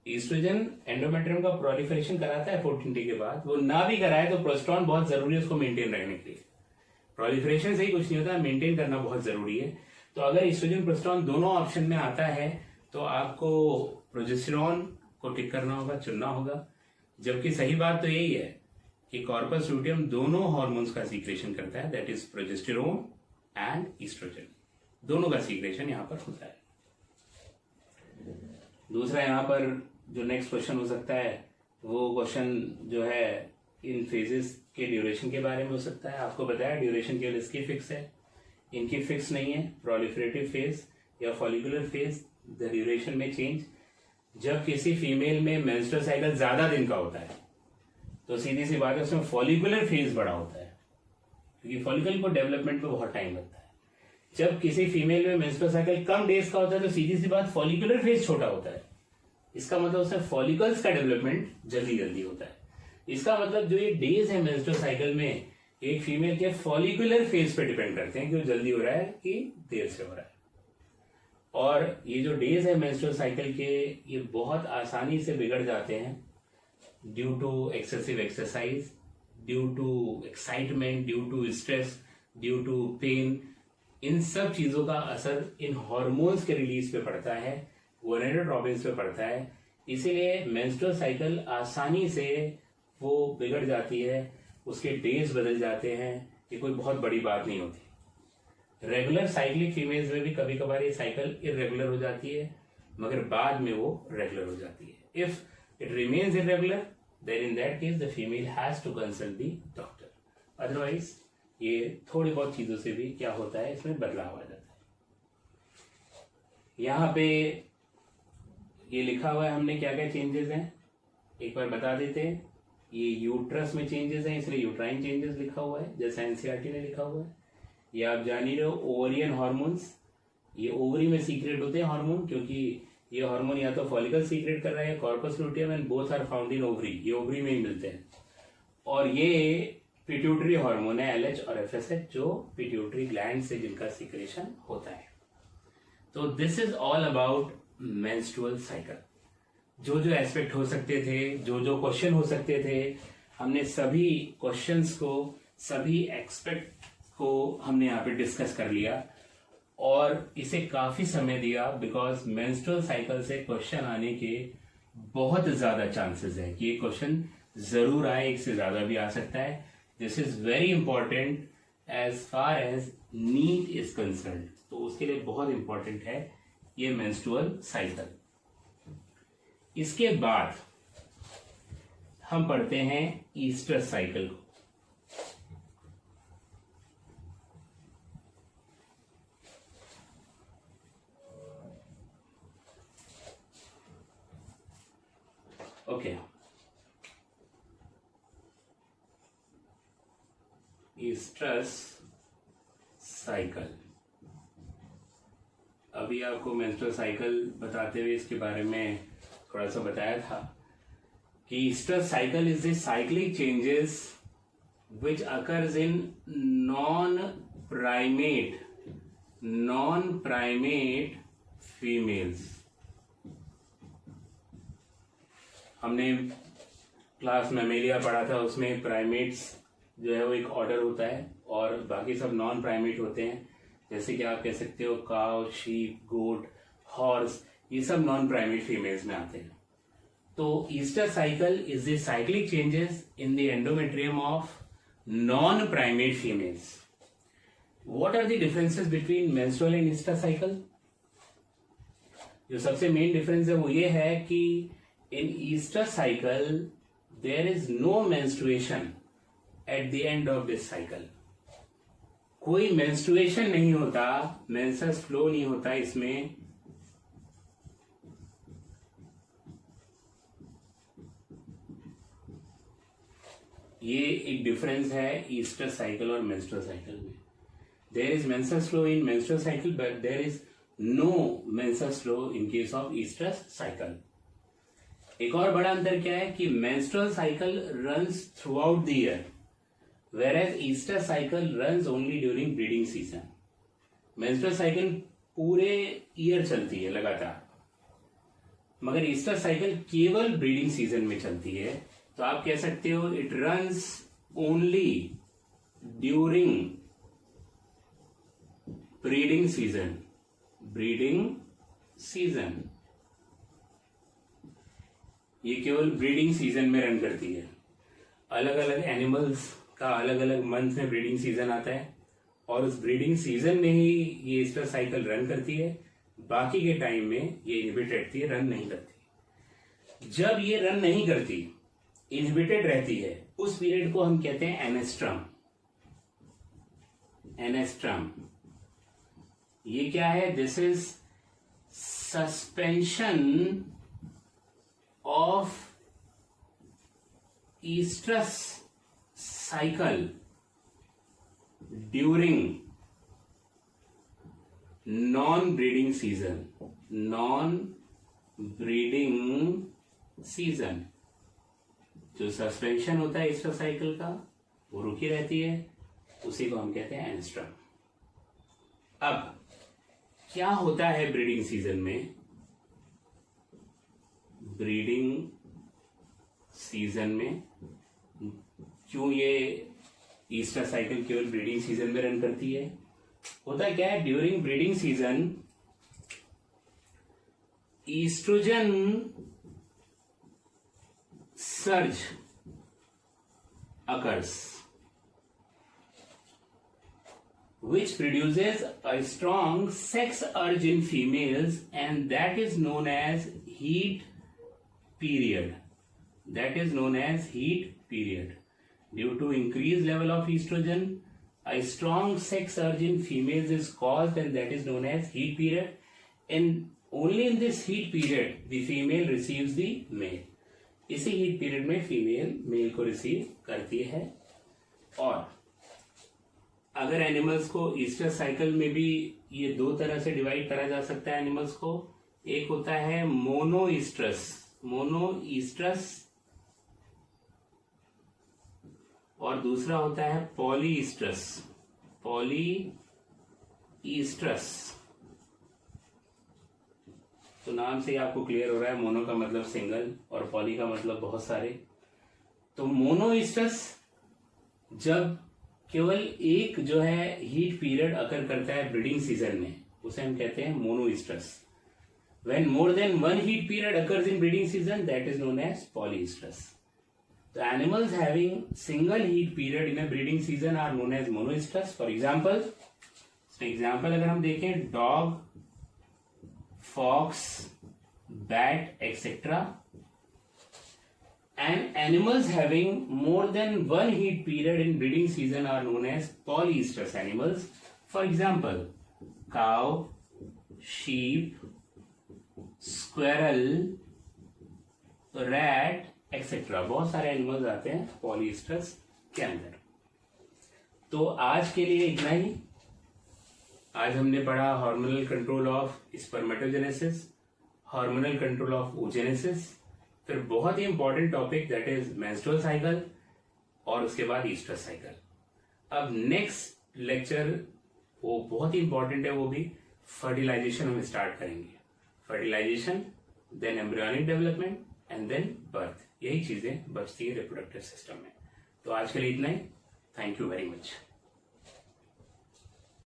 Estrogen endometrium का प्रोलिफरेशन कराता है 14 डे के बाद, वो ना भी कराए तो प्रोजेस्टेरोन बहुत जरूरी है उसको मेंटेन रखने के लिए। प्रोलिफरेशन से ही कुछ नहीं होता, मेंटेन करना बहुत जरूरी है। तो अगर ईस्ट्रोजन प्रोजेस्टेरोन दोनों ऑप्शन में आता है तो आपको प्रोजेस्टेरोन को टिक करना होगा, चुनना होगा। जबकि सही बात तो यही है कि कॉर्पस ल्यूटियम दोनों हार्मोन्स का सीक्रेशन करता है, that is progesterone and estrogen, दोनों का सीक्रेशन यहां पर होता है। दूसरा यहां पर जो नेक्स्ट क्वेश्चन हो सकता है वो क्वेश्चन जो है इन फेजेस के ड्यूरेशन के बारे में हो सकता है। आपको बताया ड्यूरेशन केवल इसकी फिक्स है, इनकी फिक्स नहीं है। प्रोलिफरेटिव फेज या फॉलिकुलर फेज द ड्यूरेशन में चेंज। जब किसी फीमेल में मेंस्ट्रुअल साइकिल ज्यादा दिन का होता है तो सीधी सी बात है उसमें फॉलिकुलर फेज बड़ा होता है, क्योंकि फॉलिकल को डेवलपमेंट में बहुत टाइम लगता है। जब किसी फीमेल में मेंस्ट्रुअल साइकिल कम डेज का होता है तो सीधी सी बात फॉलिकुलर फेज छोटा होता है। इसका मतलब उसमें फॉलिकल्स का डेवलपमेंट जल्दी जल्दी होता है। इसका मतलब जो ये डेज है मेंस्ट्रुअल साइकिल में एक फीमेल के फॉलिकुलर फेज पे डिपेंड करते हैं कि वो जल्दी हो रहा है कि देर से हो रहा है। और ये जो डेज है मेंस्ट्रुअल साइकिल के, ये बहुत आसानी से बिगड़ जाते हैं due to excessive exercise, due to excitement, due to stress, due to pain. इन सब चीजों का असर इन हार्मोन्स के रिलीज पे पड़ता है, गोनेडोट्रोपिन्स पे पड़ता है। इसीलिए मेंस्ट्रुअल साइकिल आसानी से वो बिगड़ जाती है, उसके डेज बदल जाते हैं। ये कोई बहुत बड़ी बात नहीं होती। रेगुलर साइक्लिक फीमेल्स में भी कभी कभार ये साइकिल इरेगुलर हो जाती है, मगर बाद में वो रेगुलर हो जाती है। If it remains irregular then in that case the female has to consult the doctor. Otherwise ये थोड़ी बहुत चीजों से भी क्या होता है, इसमें बदलाव आ जाता है। यहाँ पे ये लिखा हुआ है हमने क्या क्या चेंजेस हैं, एक बार बता देते हैं। ये यूट्रस में चेंजेस हैं, इसलिए यूट्राइन चेंजेस लिखा हुआ है जैसा एनसीईआरटी ने लिखा हुआ है। ये आप जान ही रहे हो, ओवरियन हार्मोन्स, ये ओवरी में सीक्रेट होते हैं हार्मोन, क्योंकि ये हार्मोन या तो फॉलिकल सीक्रेट कर रहा है, corpus luteum, and both are found in ovary, ये ओवरी में ही मिलते हैं। और ये पिट्यूटरी हार्मोन है LH और FSH, जो पिट्यूटरी ग्लैंड से जिनका सीक्रेशन होता है। तो this is all about menstrual cycle. जो जो एस्पेक्ट हो सकते थे, जो जो क्वेश्चन हो सकते थे, हमने सभी क्वेश्चंस को, सभी एक्सपेक्ट को हमने यहाँ पे डिस्कस कर लिया और इसे काफी समय दिया, बिकॉज मेंस्ट्रुअल साइकिल से क्वेश्चन आने के बहुत ज्यादा चांसेस है कि ये क्वेश्चन जरूर आए, एक से ज्यादा भी आ सकता है। This is very important as far as NEET is concerned, तो उसके लिए बहुत इंपॉर्टेंट है ये मेंस्ट्रुअल साइकिल। इसके बाद हम पढ़ते हैं ईस्ट्रस साइकिल को। Okay, oestrus cycle. अभी आपको मेंस्ट्रुअल साइकिल बताते हुए इसके बारे में थोड़ा सा बताया था कि Easter cycle is the cyclic changes which occurs in non-primate females. हमने क्लास मैमेलिया पढ़ा था, उसमें प्राइमेट्स जो है वो एक ऑर्डर होता है और बाकी सब नॉन प्राइमेट होते हैं, जैसे कि आप कह सकते हो काउ, शीप, गोट, हॉर्स, ये सब नॉन प्राइमेट फीमेल्स में आते हैं. तो Easter cycle is the cyclic changes in the endometrium of non-primate females. What are the differences between menstrual and Easter cycle? जो सबसे मेन डिफरेंस है वो ये है कि in Easter cycle there is no menstruation at the end of this cycle. कोई menstruation नहीं होता, menses flow नहीं होता इसमें. ये एक डिफरेंस है ईस्टर साइकिल और मेंस्ट्रुअल साइकिल में. There is menses flow in menstrual cycle but there is no menses flow in case of estrous cycle. एक और बड़ा अंतर क्या है कि menstrual cycle runs throughout the year whereas estrous cycle runs only during breeding season. Menstrual cycle पूरे year चलती है लगातार, मगर ईस्टर साइकिल केवल ब्रीडिंग सीजन में चलती है. तो आप कह सकते हो it runs only during breeding season. Breeding season ये केवल ब्रीडिंग सीजन में रन करती है. अलग अलग एनिमल्स का अलग अलग मंथ में ब्रीडिंग सीजन आता है और उस ब्रीडिंग सीजन में ही ये ईस्टर साइकिल रन करती है. बाकी के टाइम में ये इनहिबिट रहती है, रन नहीं करती. जब ये रन नहीं करती, इनहिबिटेड रहती है, उस पीरियड को हम कहते हैं एनेस्ट्रम. एनेस्ट्रम ये क्या है? This is suspension of oestrus cycle during non breeding season. Non breeding season जो सस्पेंशन होता है ईस्टर साइकिल का वो रुकी रहती है, उसी को हम कहते हैं एनेस्ट्रम. अब क्या होता है ब्रीडिंग सीजन में? ब्रीडिंग सीजन में क्यों ये ईस्टर साइकिल केवल ब्रीडिंग सीजन में रन करती है? होता क्या है, during breeding season estrogen surge occurs which produces a strong sex urge in females and that is known as heat period. That is known as heat period. Due to increased level of estrogen, a strong sex urge in females is caused and that is known as heat period. And only in this heat period the female receives the male. इसी heat period में female male को receive करती है. और अगर animals को Easter cycle में भी ये दो तरह से डिवाइड करा जा सकता है एनिमल्स को. एक होता है मोनोईस्ट्रस. मोनोईस्ट्रस और दूसरा होता है पॉलीईस्ट्रस. पॉलीईस्ट्रस तो नाम से ही आपको क्लियर हो रहा है, मोनो का मतलब सिंगल और पॉली का मतलब बहुत सारे. तो मोनोईस्ट्रस जब केवल एक जो है हीट पीरियड अकर करता है ब्रीडिंग सीजन में, उसे हम कहते हैं monoestrous. When more than one heat period occurs in breeding season that is known as polyestrous. तो animals having single heat period in a breeding season are known as monoestrous. For example अगर हम देखें dog, fox, bat, etc. And animals having more than one heat period in breeding season are known as polyestrous animals. For example, cow, sheep, squirrel, rat, etc. बहुत सारे animals आते हैं पॉलीस्ट्रस के अंदर. तो आज के लिए इतना ही. आज हमने पढ़ा hormonal control of spermatogenesis, hormonal control of oogenesis, फिर बहुत ही important topic that is menstrual cycle और उसके बाद ईस्ट्रस साइकिल। अब नेक्स्ट लेक्चर वो बहुत ही इंपॉर्टेंट है, वो भी फर्टिलाइजेशन हम स्टार्ट करेंगे। Fertilization, then embryonic development and then birth, यही चीजें बचती है रिप्रोडक्टिव सिस्टम में। तो आज के लिए इतना ही। Thank you very much.